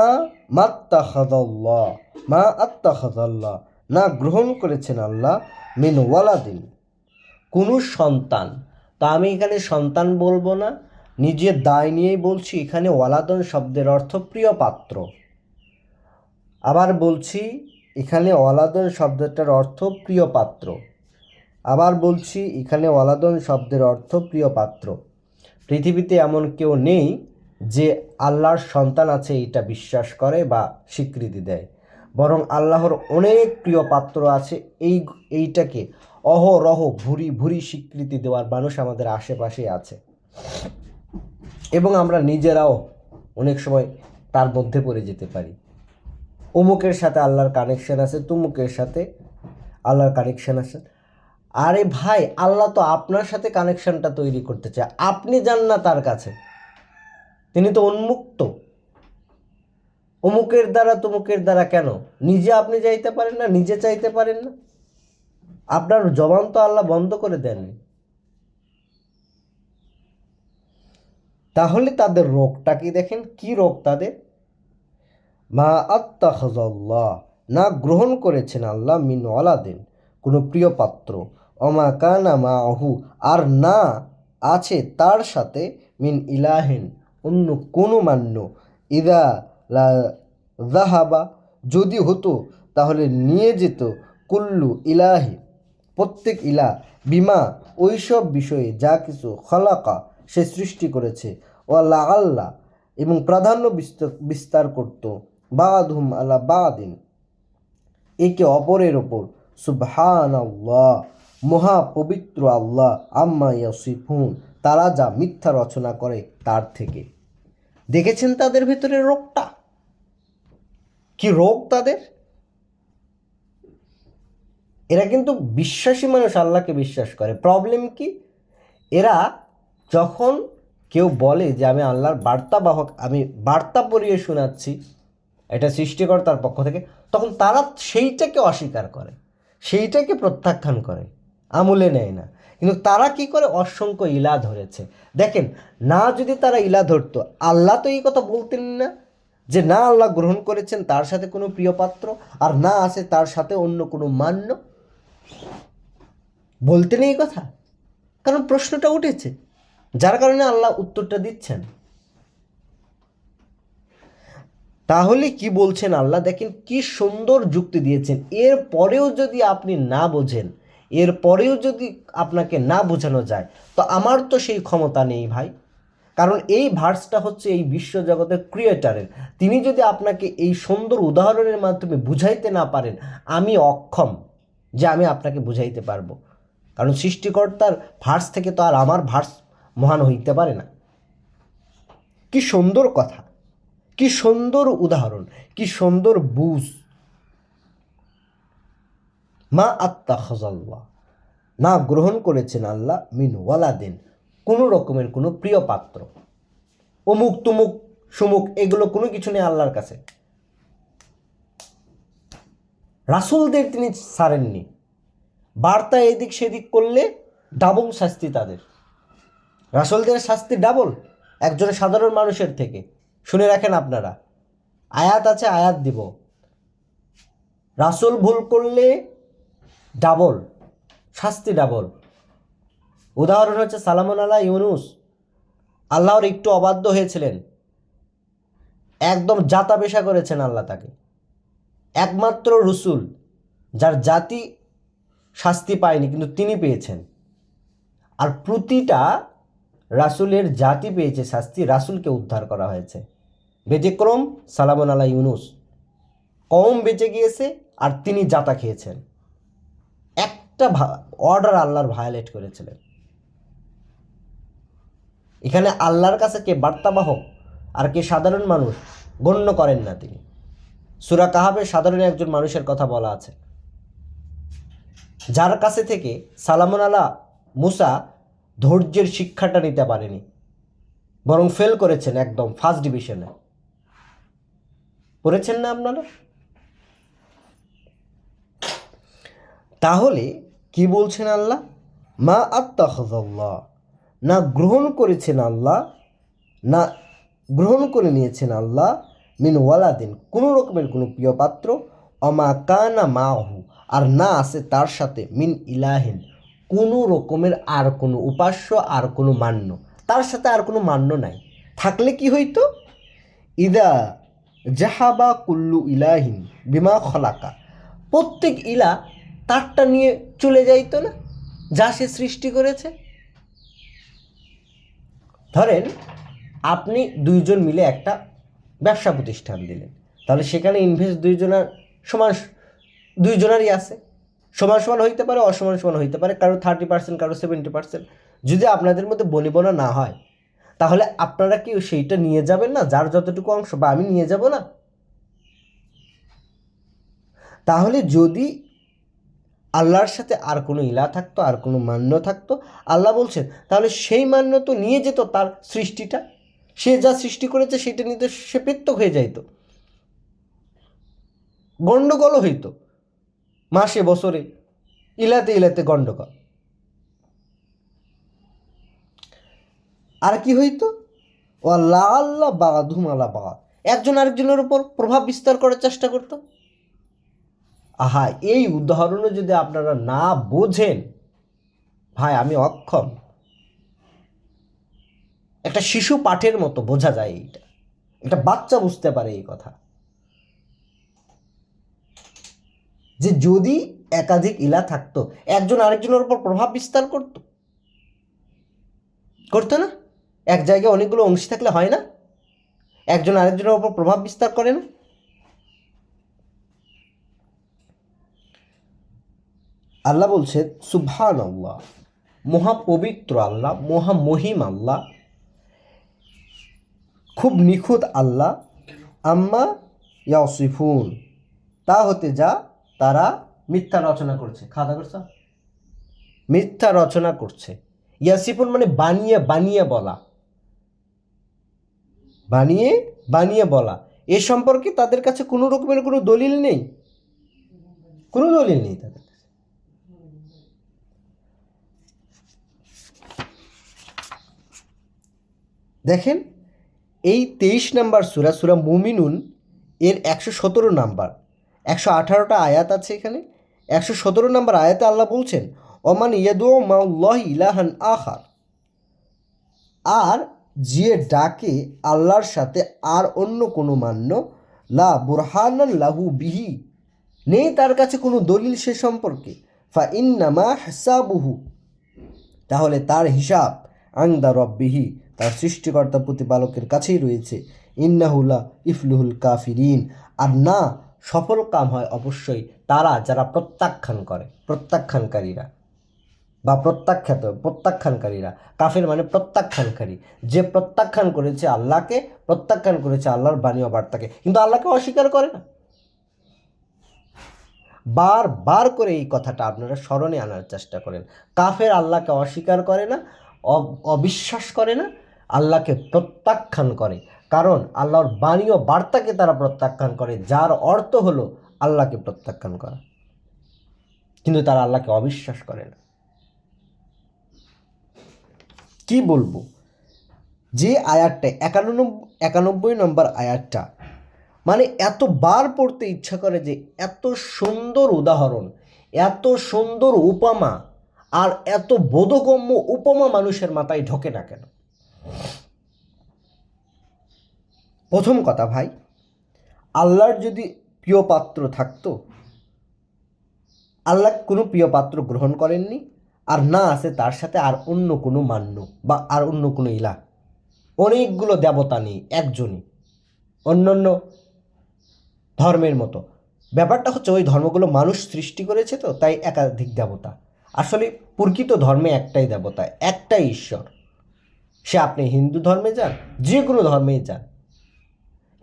A: মাত্তাখাযাল্লাহ, মা আত্তাখাযাল্লাহ, না গ্রহণ করেছেন আল্লাহ মিন ওয়ালাদিন, কোনো সন্তান। তা আমি এখানে সন্তান বলবো না, নিজের দায় নিয়েই বলছি। এখানে ওয়ালাদন শব্দের অর্থ প্রিয় পাত্র। আবার বলছি, এখানে ওয়ালাদন শব্দটার অর্থ প্রিয় পাত্র। আবার বলছি, এখানে ওয়ালাদন শব্দের অর্থ প্রিয় পাত্র। পৃথিবীতে এমন কেউ নেই যে আল্লাহর সন্তান আছে এটা বিশ্বাস করে বা স্বীকৃতি দেয়, বরং আল্লাহর অনেক প্রিয় পাত্র আছে। এইটাকে অহরহ ভুরি ভুরি স্বীকৃতি দেওয়ার মানুষ আমাদের আশেপাশে আছে, এবং আমরা নিজেরাও অনেক সময় তার মধ্যে পড়ে যেতে পারি। অমুকের সাথে আল্লাহর কানেকশন আছে, তুমুকের সাথে আল্লাহর কানেকশন আছে। আরে ভাই, আল্লাহ তো আপনার সাথে কানেকশনটা তৈরি করতে চায়, আপনি যান না তার কাছে, তিনি তো উন্মুক্ত। অমুকের দ্বারা তুমুকের দ্বারা কেন? নিজে আপনি যাইতে পারেন না, নিজে চাইতে পারেন না? আপনার জবান তো আল্লাহ বন্ধ করে দেননি। তাহলে তাদের রোগটা কি দেখেন, কি রোগ তাদের? মা আত্তাখাযাল্লাহ, না গ্রহণ করেছেন আল্লাহ মিন ওয়ালাদিন কোনো প্রিয় পাত্র, অমা কানা মাহু আর না আছে তার সাথে মিন ইলাহিন অন্য কোনো মান্য, ইদা লা যাহাবা যদি হতো তাহলে নিয়ে যেত কুল্লু ইলাহি প্রত্যেক ইলা বিমা ওইসব বিষয়ে যা কিছু খলাকা সে সৃষ্টি করেছে, ওয়াল্লা আল্লাহ এবং প্রাধান্য বিস্তার করত বাদহুম আলা বাদিন একে অপরের ওপর, সুবহানাল্লাহ মহা পবিত্র আল্লাহ, আম্মা ইয়াসিফুন তারা যা মিথ্যা রচনা করে তার থেকে। দেখেছেন তাদের ভেতরে রোগটা, কি রোগ তাদের। এরা কিন্তু বিশ্বাসী মানুষ, আল্লাহকে বিশ্বাস করে। প্রবলেম কি, এরা যখন কেউ বলে যে আমি আল্লাহর বার্তাবাহক, আমি বার্তা পড়িয়ে শোনাচ্ছি এটা সৃষ্টিকর্তার পক্ষ থেকে, তখন তারা সেইটাকে অস্বীকার করে, সেইটাকে প্রত্যাখ্যান করে, আমলে নেয় না। কিন্তু তারা কি করে, অসংখ্য ইলা ধরেছে। দেখেন, না যদি তারা ইলা ধরতো, আল্লাহ তো এই কথা বলতেন না যে না আল্লাহ গ্রহণ করেছেন তার সাথে কোনো প্রিয় পাত্র, আর না আছে তার সাথে অন্য কোনো মান্য, বলতেন এই কথা। কারণ প্রশ্নটা উঠেছে, যার কারণে আল্লাহ উত্তরটা দিচ্ছেন। তাহলে কি বলছেন আল্লাহ, দেখেন কি সুন্দর যুক্তি দিয়েছেন। এর পরেও যদি আপনি না বোঝেন, এর পরেও যদি আপনাকে না বোঝানো যায়, তো আমার তো সেই ক্ষমতা নেই ভাই। কারণ এই ভার্সটা হচ্ছে এই বিশ্বজগতের ক্রিয়েটারের। তিনি যদি আপনাকে এই সুন্দর উদাহরণের মাধ্যমে বুঝাইতে না পারেন, আমি অক্ষম যে আমি আপনাকে বুঝাইতে পারবো। কারণ সৃষ্টিকর্তার ভার্স থেকে তো আর আমার ভার্স মহান হইতে পারে না। কি সুন্দর কথা, কি সুন্দর উদাহরণ, কি সুন্দর বুঝ। মা আত্তাখাযাল্লাহ না গ্রহণ করেছেন আল্লাহ মিন ওয়ালাদিন কোনো রকমের কোনো প্রিয় পাত্র, অমুক তুমুক সুমুক এগুলো কোনো কিছু নেই আল্লাহর কাছে। রাসূলদের তিনি ছাড়েননি, বার্তা এদিক সেদিক করলে ডাবল শাস্তি তাদের। রাসূলদের শাস্তি ডাবল একজন সাধারণ মানুষের থেকে। শুনে রাখেন আপনারা, আয়াত আছে, আয়াত দিব। রাসূল ভুল করলে ডাবল শাস্তি, ডাবল। উদাহরণ হচ্ছে সালামুন আলা ইউনুস, আল্লাহর একটু অবাধ্য হয়েছিলেন, একদম জাতা পেশা করেছেন আল্লাহ তাকে। একমাত্র রসুল যার জাতি শাস্তি পায়নি, কিন্তু তিনি পেয়েছেন। আর প্রতিটা রাসূলের জাতি পেয়েছে শাস্তি, রাসূলকে উদ্ধার করা হয়েছে। ব্যতিক্রম সালামুন আলা ইউনুস, কওম বেঁচে গিয়েছে আর তিনি জাতা খেয়েছেন। একটা অর্ডার আল্লাহর ভায়োলেট করেছিলেন। এখানে আল্লাহর কাছে কে বার্তাবাহক আর কে সাধারণ মানুষ গণ্য করেন না তিনি। সূরা কাহাফে সাধারণ একজন মানুষের কথা বলা আছে, যার কাছে থেকে সালামুন আলা মুসা ধৈর্যের শিক্ষাটা নিতে পারেনি, বরং ফেল করেছেন একদম ফার্স্ট ডিভিশনে। পড়েছেন না আপনারা? তাহলে কি বলছেন আল্লাহ, মা আত্তাখাযাল্লাহ না গ্রহণ করেছেন আল্লাহ, না গ্রহণ করে নিয়েছেন আল্লাহ মিন ওয়ালাদিন কোনো রকমের কোনো প্রিয় পাত্র, অমা কানা মাহু আর না আছে তার সাথে মিন ইলাহিন কোনো রকমের আর কোনো উপাস্য, আর কোনো মান্য, তার সাথে আর কোনো মান্য নাই। থাকলে কি হইতো, ইদা জাহাবা কুল্লু ইলাহিন বিমা খলাকা প্রত্যেক ইলা তারটা নিয়ে চলে যাইতো না যা সে সৃষ্টি করেছে। ধরেন আপনি দুইজন মিলে একটা ব্যবসা প্রতিষ্ঠান দিলেন, তাহলে সেখানে ইনভেস্ট দুইজনারই আছে, সমান সমান হইতে পারে, অসমান সমান হইতে পারে, কারো 30%, কারো 70%। যদি আপনাদের মধ্যে বনিবনা না হয়, তাহলে আপনারা কি সেইটা নিয়ে যাবেন না, যার যতটুকু অংশ, বা আমি নিয়ে যাব না? তাহলে যদি আল্লাহর সাথে আর কোনো ইলা থাকতো, আর কোনো মান্য থাকতো, আল্লাহ বলছেন তাহলে সেই মান্য তো নিয়ে যেত তার সৃষ্টিটা, সে যা সৃষ্টি করেছে সেটা নিতে সে পৃথক হয়ে যাইত, গণ্ডগোল হইতো, মাসে বছরে ইলাতে ইলাতে গণ্ডগোল। আর কি হইতো, ও আল্লাহ আল্লাহ বাদহুম আলা বাদ একজন আরেকজনের উপর প্রভাব বিস্তার করার চেষ্টা করতো। আহা, এই উদাহরণও যদি আপনারা না বোঝেন, ভাই আমি অক্ষম। একটা শিশু পাঠের মতো বোঝা যায় এইটা, একটা বাচ্চা বুঝতে পারে এই কথা, যে যদি একাধিক ইলা থাকতো একজন আরেকজনের উপর প্রভাব বিস্তার করতো না? এক জায়গায় অনেকগুলো অংশী থাকলে হয় না, একজন আরেকজনের উপর প্রভাব বিস্তার করে না? আল্লাহ বলছেন সুবহানাল্লাহ, মহাপবিত্র আল্লাহ, মহামহিম আল্লাহ, খুব নিখুঁত আল্লাহ, আম্মা ইয়াসিফুন, তা হতে যা তারা মিথ্যা রচনা করছে। খাওয়া করছ? মিথ্যা রচনা করছে। ইয়াসিফুন মানে বানিয়ে বানিয়ে বলা, বানিয়ে বানিয়ে বলা। এ সম্পর্কে তাদের কাছে কোনো রকমের কোনো দলিল নেই, কোনো দলিল নেই তাদের কাছে। দেখেন, এই 23 নম্বর সূরা, সূরা মুমিনুন এর 117 নাম্বার, 118টা আয়াত আছে এখানে। 117 নম্বর আয়াতে আল্লাহ বলছেন ওমান ইয়াদু মাউল্লাহি ইলাহান আখার, আর যে ডাকে আল্লাহর সাথে আর অন্য কোনো মান্য, লা বুরহানান লাহু বিহি, নেই তার কাছে কোনো দলিল সে সম্পর্কে, ফা ইন্নামা হিসাবুহু, তাহলে তার হিসাব আংদা রব্বিহি, তার সৃষ্টিকর্তা প্রতিপালকের কাছেই রয়েছে। ইন্নাহুলা ইফলুহুল কাফিরিন, আর না, সফল কাম হয় অবশ্যই তারা যারা প্রত্যাখ্যান করে, প্রত্যাখ্যানকারীরা বা প্রত্যাখ্যানকারীরা। কাফের মানে প্রত্যাখ্যানকারী, যে প্রত্যাখ্যান করেছে আল্লাহকে, প্রত্যাখ্যান করেছে আল্লাহর বাণী ও বার্তাকে, কিন্তু আল্লাহকে অস্বীকার করে না। বারবার করে এই কথাটা আপনারা স্মরণে আনার চেষ্টা করেন। কাফের আল্লাহকে অস্বীকার করে না, অবিশ্বাস করে না, আল্লাহকে প্রত্যাখ্যান করে। কারণ আল্লাহর বাণী ও বার্তাকে তারা প্রত্যাখ্যান করে, যার অর্থ হলো আল্লাহকে প্রত্যাখ্যান করা, কিন্তু তারা আল্লাহকে অবিশ্বাস করে না। কি বলবো, যে আয়াতটা 91 নম্বর আয়াতটা, মানে এতবার পড়তে ইচ্ছা করে যে এত সুন্দর উদাহরণ, এত সুন্দর উপমা, আর এত বোধগম্য উপমা মানুষের মাথায় ঢোকে না কেন? প্রথম কথা ভাই, আল্লাহর যদি প্রিয় পাত্র থাকতো, আল্লাহ কোনো প্রিয় পাত্র গ্রহণ করেননি, আর না আছে তার সাথে আর অন্য কোনো মান্য বা আর অন্য কোনো ইলা। অনেকগুলো দেবতা নেই, একজনই, অন্যান্য ধর্মের মতো। ব্যাপারটা হচ্ছে ওই ধর্মগুলো মানুষ সৃষ্টি করেছে, তো তাই একাধিক দেবতা। আসলে প্রকৃত ধর্মে একটাই দেবতা, একটাই ঈশ্বর। সে আপনি হিন্দু ধর্মে যান, যে কোনো ধর্মেই যান,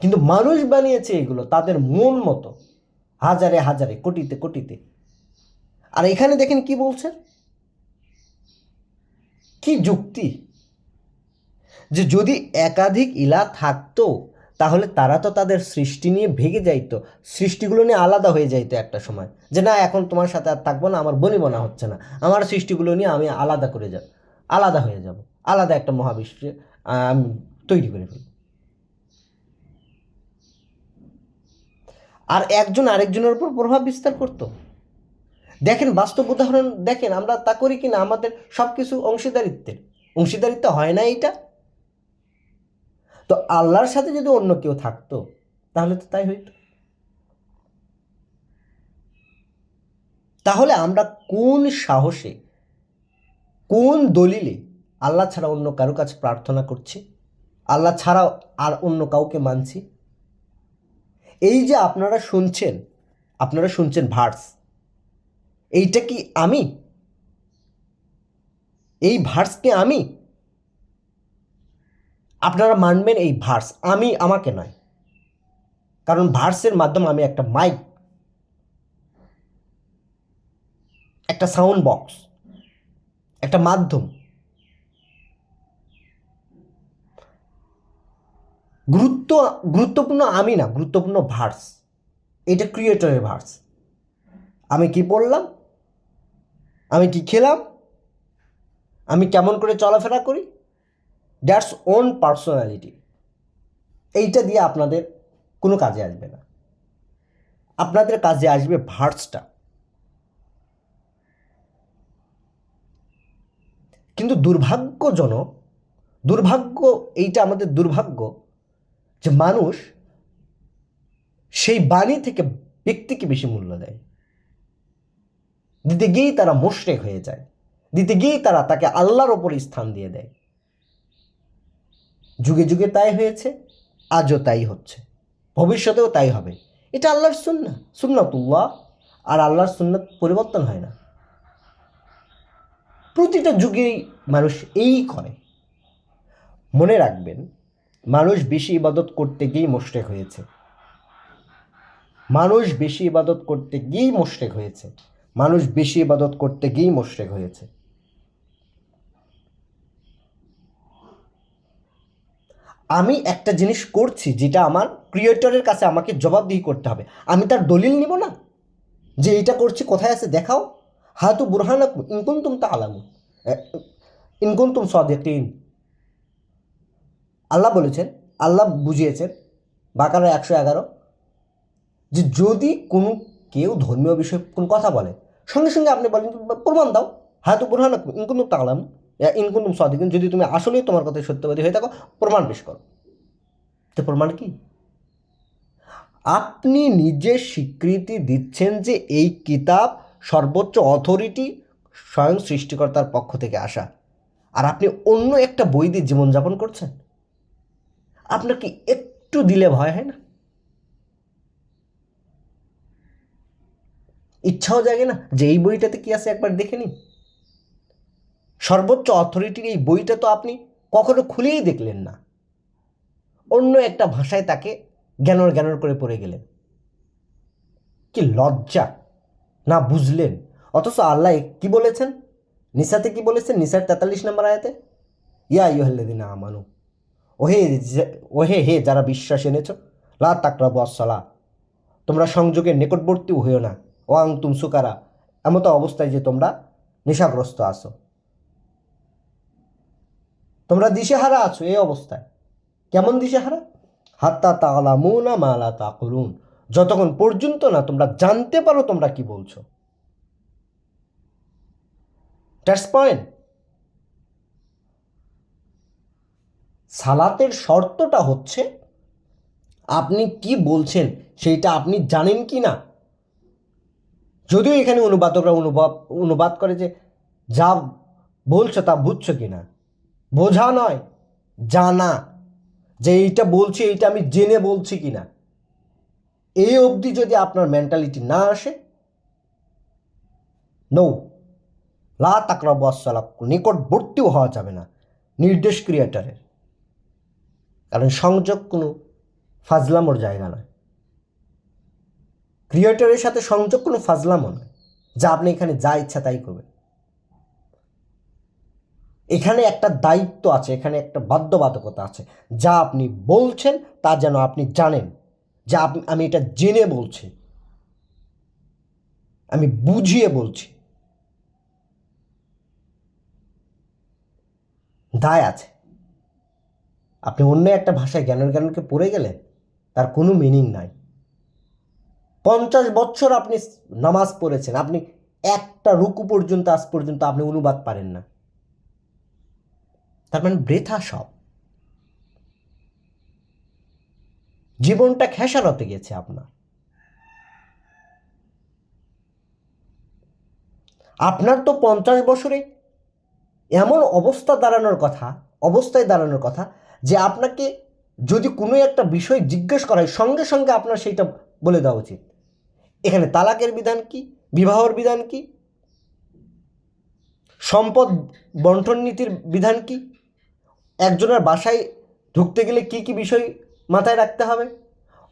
A: কিন্তু মানুষ বানিয়েছে এগুলো তাদের মন মতো, হাজারে হাজারে, কোটিতে কোটিতে। আর এখানে দেখেন কি বলছেন, কি যুক্তি, যে যদি একাধিক ইলা থাকতো তাহলে তারা তো তাদের সৃষ্টি নিয়ে ভেঙে যাইতো, সৃষ্টিগুলো নিয়ে আলাদা হয়ে যাইতো একটা সময়, যে না এখন তোমার সাথে আর থাকবো না, আমার বনি মনে হচ্ছে না, আমার সৃষ্টিগুলো নিয়ে আমি আলাদা করে যাব, আলাদা হয়ে যাব, আলাদা একটা মহাবিশ্বে আমি তৈরি করে ফেলব। আর একজন আরেকজনের উপর প্রভাব বিস্তার করতো। দেখেন বাস্তব উদাহরণ দেখেন, আমরা তা করি কিনা, আমাদের সব কিছু অংশীদারিত্ব হয় না এইটা? তো আল্লাহর সাথে যদি অন্য কেউ থাকতো তাহলে তো তাই হইতো। তাহলে আমরা কোন সাহসে, কোন দলিলে আল্লাহ ছাড়া অন্য কারো কাছে প্রার্থনা করছি, আল্লাহ ছাড়াও আর অন্য কাউকে মানছি? এই যে আপনারা শুনছেন ভার্স, এইটা কি আমি? এই ভার্স কি আমি? আপনারা মানবেন এই ভার্স আমি, আমাকে নয়, কারণ ভার্সের মাধ্যমে আমি একটা মাইক, একটা সাউন্ড বক্স, একটা মাধ্যম। গুরুত্বপূর্ণ আমি না, গুরুত্বপূর্ণ ভার্স। এটা ক্রিয়েটরের ভার্স। আমি কি পড়লাম, আমি কি খেলাম, আমি কেমন করে চলাফেরা করি, দ্যাটস ওন পার্সোনালিটি। এইটা দিয়ে আপনাদের কোনো কাজে আসবে না। আপনাদের কাজে আসবে ভার্সটা। কিন্তু দুর্ভাগ্য, এইটা আমাদের দুর্ভাগ্য যে মানুষ সেই বাণী থেকে ব্যক্তিকে বেশি মূল্য দেয়। দিতে গিয়েই তারা মুশরিক হয়ে যায়, দিতে গিয়েই তারা তাকে আল্লাহর ওপর স্থান দিয়ে দেয়। যুগে যুগে তাই হয়েছে, আজও তাই হচ্ছে, ভবিষ্যতেও তাই হবে। এটা আল্লাহর সুন্নাতুল্লাহ। আর আল্লাহর সুন্নাত পরিবর্তন হয় না। প্রতিটা যুগেই মানুষ এই করে। মনে রাখবেন, মানুষ বেশি ইবাদত করতে গিয়েই মুশরিক হয়েছে। মানুষ বেশি ইবাদত করতে গিয়েই মুশরিক হয়েছে। মানুষ বেশি ইবাদত করতে গিয়েই মুশরিক হয়েছে। আমি একটা জিনিস করছি যেটা আমার ক্রিয়েটরের কাছে আমাকে জবাবদিহি করতে হবে। আমি তার দলিল নিব না যে এইটা করছি, কোথায় আছে দেখাও। হাতু বুরহানাকুম ইন কুনতুম তা'লামুন, ইন কুনতুম সাদিকিন। আল্লাহ বলেছেন, আল্লাহ বুঝিয়েছেন বাকারা 111, যে যদি কোনো কেউ ধর্মীয় বিষয়ে কোনো কথা বলে, সঙ্গে সঙ্গে আপনি বলেন প্রমাণ দাও। হাতু বুরহানাকুম ইন কুনতুম তা'লামুন ইন কুনতুম সাদিকিন। যদি তুমি আসলেই তোমার কথায় সত্যবাদী হয়ে থাকো, প্রমাণ পেশ করো। তো প্রমাণ কি? আপনি নিজে স্বীকৃতি দিচ্ছেন যে এই কিতাব সর্বোচ্চ অথরিটি স্বয়ং সৃষ্টিকর্তার পক্ষ থেকে আসা, আর আপনি অন্য একটা বই দিয়ে জীবনযাপন করছেন। আপনার কি একটু দিলে ভয় হয় না? ইচ্ছাও জাগে না যে এই বইটাতে কি আছে একবার দেখে নিন? সর্বোচ্চ অথরিটির এই বইটা তো আপনি কখনো খুলেই দেখলেন না, অন্য একটা ভাষায় তাকে জ্ঞানর করে পড়ে গেলেন। কি লজ্জা! না বুঝলেন। অথচ আল্লাহ কি বলেছেন? নিসাতে কি বলেছেন? নিসার 43 নম্বর আয়াতে, ইয়া আইয়ুহাল্লাযীনা আমানু, ওহে হে যারা বিশ্বাস এনেছ, লা তাকরাবু আসসালাহ, তোমরা সংযোগের নিকটবর্তীও হইও না, ও আনতুম সুকারা, এমত অবস্থায় যে তোমরা নেশাগ্রস্ত আছো, তোমরা দিশেহারা আছো। এই অবস্থায় কেমন দিশেহারা? হাত্তা তা'লামুনা মা লা তাকুলুন, যতক্ষণ পর্যন্ত না তোমরা জানতে পারো তোমরা কি বলছো। That's point. সালাতের শর্তটা হচ্ছে আপনি কি বলছেন সেইটা আপনি জানেন কি না। যদিও এখানে অনুবাদকরা অনুবাদ করে যে যা বলছো তা বুঝছো কি না। বোঝা নয়, জানা, যে এইটা বলছি এইটা আমি জেনে বলছি কি না। এই অবধি যদি আপনার মেন্টালিটি না আসে, নো, লা তাকরাবু আসসালাহ, নিকটবর্তীও হওয়া যাবে না নির্দেশ ক্রিয়েটারের। কারণ সংযোগ কোনো ফাজলামোর জায়গা নয়। ক্রিয়েটরের সাথে সংযোগ কোনো ফাজলামো নয় যা আপনি এখানে যা ইচ্ছা তাই করবেন। এখানে একটা দায়িত্ব আছে, এখানে একটা বাধ্যবাধকতা আছে। যা আপনি বলছেন তা যেন আপনি জানেন যে আমি এটা জেনে বলছি, আমি বুঝিয়ে বলছি। দায় আছে। আপনি অন্য একটা ভাষায় জ্ঞানকে পড়ে গেলেন, তার কোনো মিনিং নাই। 50 বছর আপনি নামাজ পড়েছেন, আপনি একটা রুকু পর্যন্ত আজ পর্যন্ত আপনি অনুবাদ পারেন না, তার মানে বৃথা সব। জীবনটা খেসারতে গেছে আপনার। আপনার তো 50 বছরে এমন অবস্থায় দাঁড়ানোর কথা যে আপনাকে যদি কোনো একটা বিষয় জিজ্ঞেস করা হয়, সঙ্গে সঙ্গে আপনার সেইটা বলে দেওয়া উচিত। এখানে তালাকের বিধান কি, বিবাহর বিধান কি, সম্পদ বন্টন নীতির বিধান কি, একজনের বাসায় ঢুকতে গেলে কি কি বিষয় মাথায় রাখতে হবে,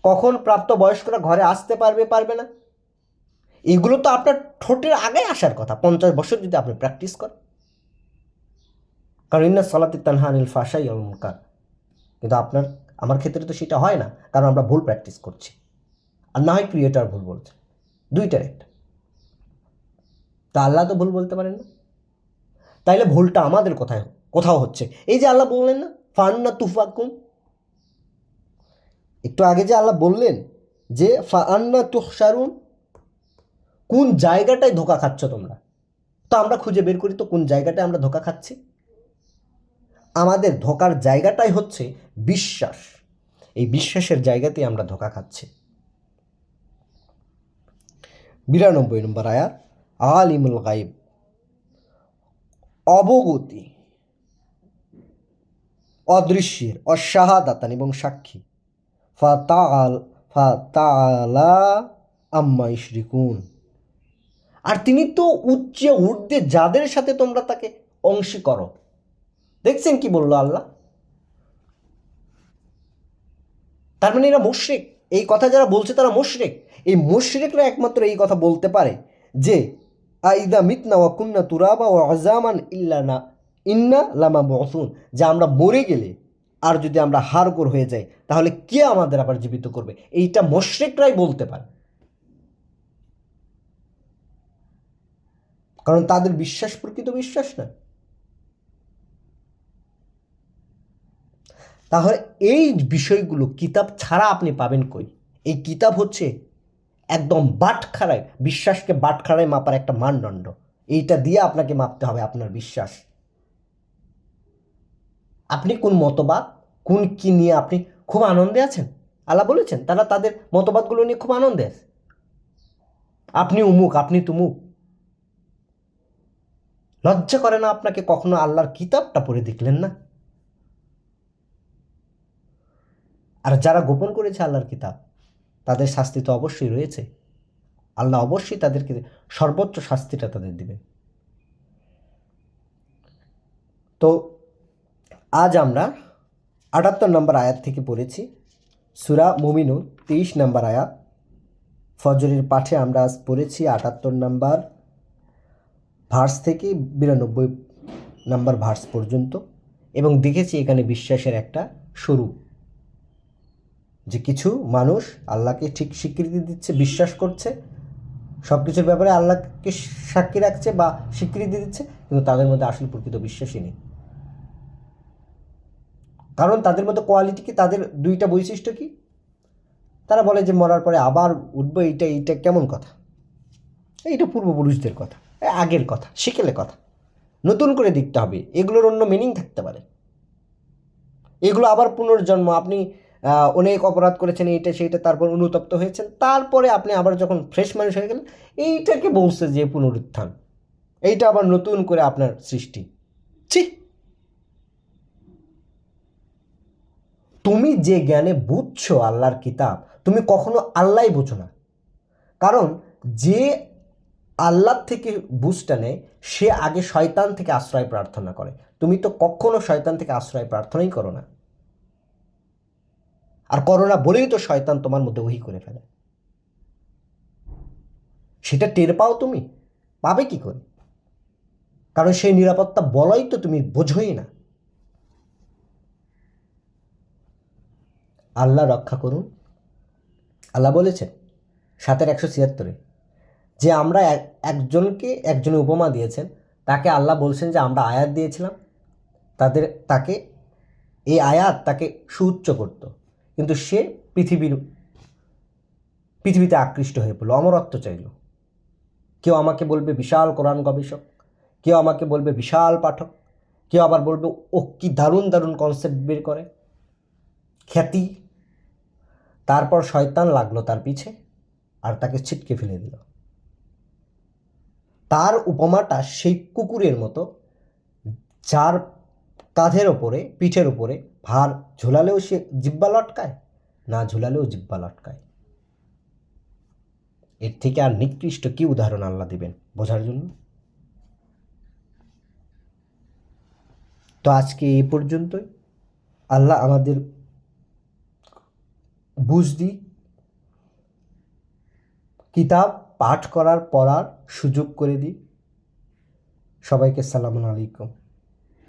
A: কখন প্রাপ্ত বয়স্করা ঘরে আসতে পারবে না, এগুলো তো আপনার ঠোঁটের আগে আসার কথা 50 বছর যদি আপনি প্র্যাকটিস করেন। কারণ ইন্না সালাতি তানহা আনিল ফাহশাই ওয়াল মুনকার। কিন্তু আমার ক্ষেত্রে তো সেটা হয় না, কারণ আমরা ভুল প্র্যাকটিস করছি, আর না হয় ক্রিয়েটার ভুল বলছে, দুইটার একটা। তা আল্লাহ তো ভুল বলতে পারেন না। তাইলে ভুলটা আমাদের কোথাও হচ্ছে। এই যে আল্লাহ বললেন না, ফান্না তুফাকুন, একটু আগে যে আল্লাহ বললেন যে ফাআন্না তুহশারুন, কোন জায়গাটায় ধোকা খাচ্ছ তোমরা। তো আমরা খুঁজে বের করি তো কোন জায়গাটায় আমরা ধোকা খাচ্ছি। আমাদের ধোকার জায়গাটাই হচ্ছে বিশ্বাস। এই বিশ্বাসের জায়গাতেই আমরা ধোকা খাচ্ছি। 92 নম্বর আয়াত, আলিমুল গাইব, অবগতি, অদৃশ্যের, অশাহাদাতান এবং সাক্ষী, ফাতাআলা আম্মা ইশরিকুন, আর তিনি তো উচ্চে ঊর্ধ্বে যাদের সাথে তোমরা তাকে অংশী করো। দেখছেন কি বললো আল্লাহ? তার মানে এরা মুশরিক। এই কথা যারা বলছে তারা মুশরিক। এই মুশরিকরা একমাত্র এই কথা বলতে পারে যে আইদা মিতনা ওয়া কুন্না তুরাবা ওয়া আযামান ইন্না লামাবউসুন, যে আমরা মরে গেলে আর যদি আমরা হাড়গোড় হয়ে যাই তাহলে কে আমাদের আবার জীবিত করবে। এইটা মুশরিকরাই বলতে পারে, কারণ তাদের বিশ্বাস প্রকৃত বিশ্বাস না। তাহলে এই বিষয়গুলো কিতাব ছাড়া আপনি পাবেন কই? এই কিতাব হচ্ছে একদম বাটখারায়, বিশ্বাসকে বাটখারায় মাপার একটা মানদণ্ড। এইটা দিয়ে আপনাকে মাপতে হবে আপনার বিশ্বাস। আপনি কোন মতবাদ, কোন কি নিয়ে আপনি খুব আনন্দে আছেন? আল্লাহ বলেছেন তারা তাদের মতবাদগুলো নিয়ে খুব আনন্দে আছে। আপনি উমুক, আপনি তুমুক। লজ্জা করে না আপনাকে? কখনো আল্লাহর কিতাবটা পড়ে দেখলেন না? আর যারা গোপন করেছে আল্লাহর কিতাব, তাদের শাস্তি তো অবশ্যই রয়েছে। আল্লাহ অবশ্যই তাদেরকে সর্বোচ্চ শাস্তিটা তাদের দিবেন। তো আজ আমরা 78 নম্বর আয়াত থেকে পড়েছি সূরা মুমিনুন 23 নম্বর আয়াত। ফজরের পাঠে আমরা আজ পড়েছি 78 নম্বর ভার্স থেকে 92 নম্বর ভার্স পর্যন্ত, এবং দেখেছি এখানে বিশ্বাসের একটা স্বরূপ, যে কিছু মানুষ আল্লাহকে ঠিক স্বীকৃতি দিচ্ছে, বিশ্বাস করছে, সব কিছুর ব্যাপারে আল্লাহকে সাক্ষী রাখছে বা স্বীকৃতি দিচ্ছে, কিন্তু তাদের মধ্যে আসল প্রকৃত বিশ্বাসই নেই। কারণ তাদের মধ্যে কোয়ালিটি কি? তাদের দুইটা বৈশিষ্ট্য কি? তারা বলে যে মরার পরে আবার উঠবো। এইটা কেমন কথা? এইটা পূর্বপুরুষদের কথা, আগের কথা, শিকেলে কথা। নতুন করে দেখতে হবে, এগুলোর অন্য মিনিং থাকতে পারে। এগুলো আবার পুনর্জন্ম, আপনি অনেক অপরাধ করেছেন, এইটা সেইটা, তারপর অনুতপ্ত হয়েছেন, তারপরে আপনি আবার যখন ফ্রেশ মানুষ হয়ে গেলেন, এইটাকে বলছে যে পুনরুত্থান। এইটা আবার নতুন করে আপনার সৃষ্টি। ছি! তুমি যে জ্ঞানে বুঝছো আল্লাহর কিতাব, তুমি কখনো আল্লাহই বুঝো না। কারণ যে আল্লাহ থেকে বুঝটা নেয় সে আগে শয়তান থেকে আশ্রয় প্রার্থনা করে। তুমি তো কখনো শয়তান থেকে আশ্রয় প্রার্থনাই করো না। আর করো না বলেই তো শয়তান তোমার মধ্যে ওহী করে ফেলে। সেটা টের পাও তুমি? পাবে কি করে? কারণ সেই নিরাপত্তা বলাই তো তুমি বোঝোই না। আল্লাহ রক্ষা করুন। আল্লাহ বলেছেন 7:176 যে আমরা একজনের উপমা দিয়েছেন, তাকে আল্লাহ বলছেন যে আমরা আয়াত দিয়েছিলাম, তাকে এই আয়াত তাকে সুউচ্চ করত, কিন্তু সে পৃথিবীতে আকৃষ্ট হয়ে পড়লো, অমরত্ব চাইল। কেউ আমাকে বলবে বিশাল কোরআন গবেষক, কেউ আমাকে বলবে বিশাল পাঠক, কেউ আবার বলবে ও কি দারুণ দারুণ কনসেপ্ট বের করে, খ্যাতি। তারপর শয়তান লাগলো তার পিছে আর তাকে ছিটকে ফেলে দিল। তার উপমাটা সেই কুকুরের মতো, যার কাঁধের ওপরে, পিঠের ওপরে ভার ঝুলালেও সে জিব্বা লটকায়, না ঝুলালেও জিব্বা লটকায়। এর থেকে আর নিকৃষ্ট কি উদাহরণ আল্লাহ দিবেন বোঝার জন্য? তো আজকে এই পর্যন্তই। আল্লাহ আমাদের বুঝ দিক, কিতাব পাঠ করার পড়ার সুযোগ করে দিই। সবাইকে সালামু আলাইকুম।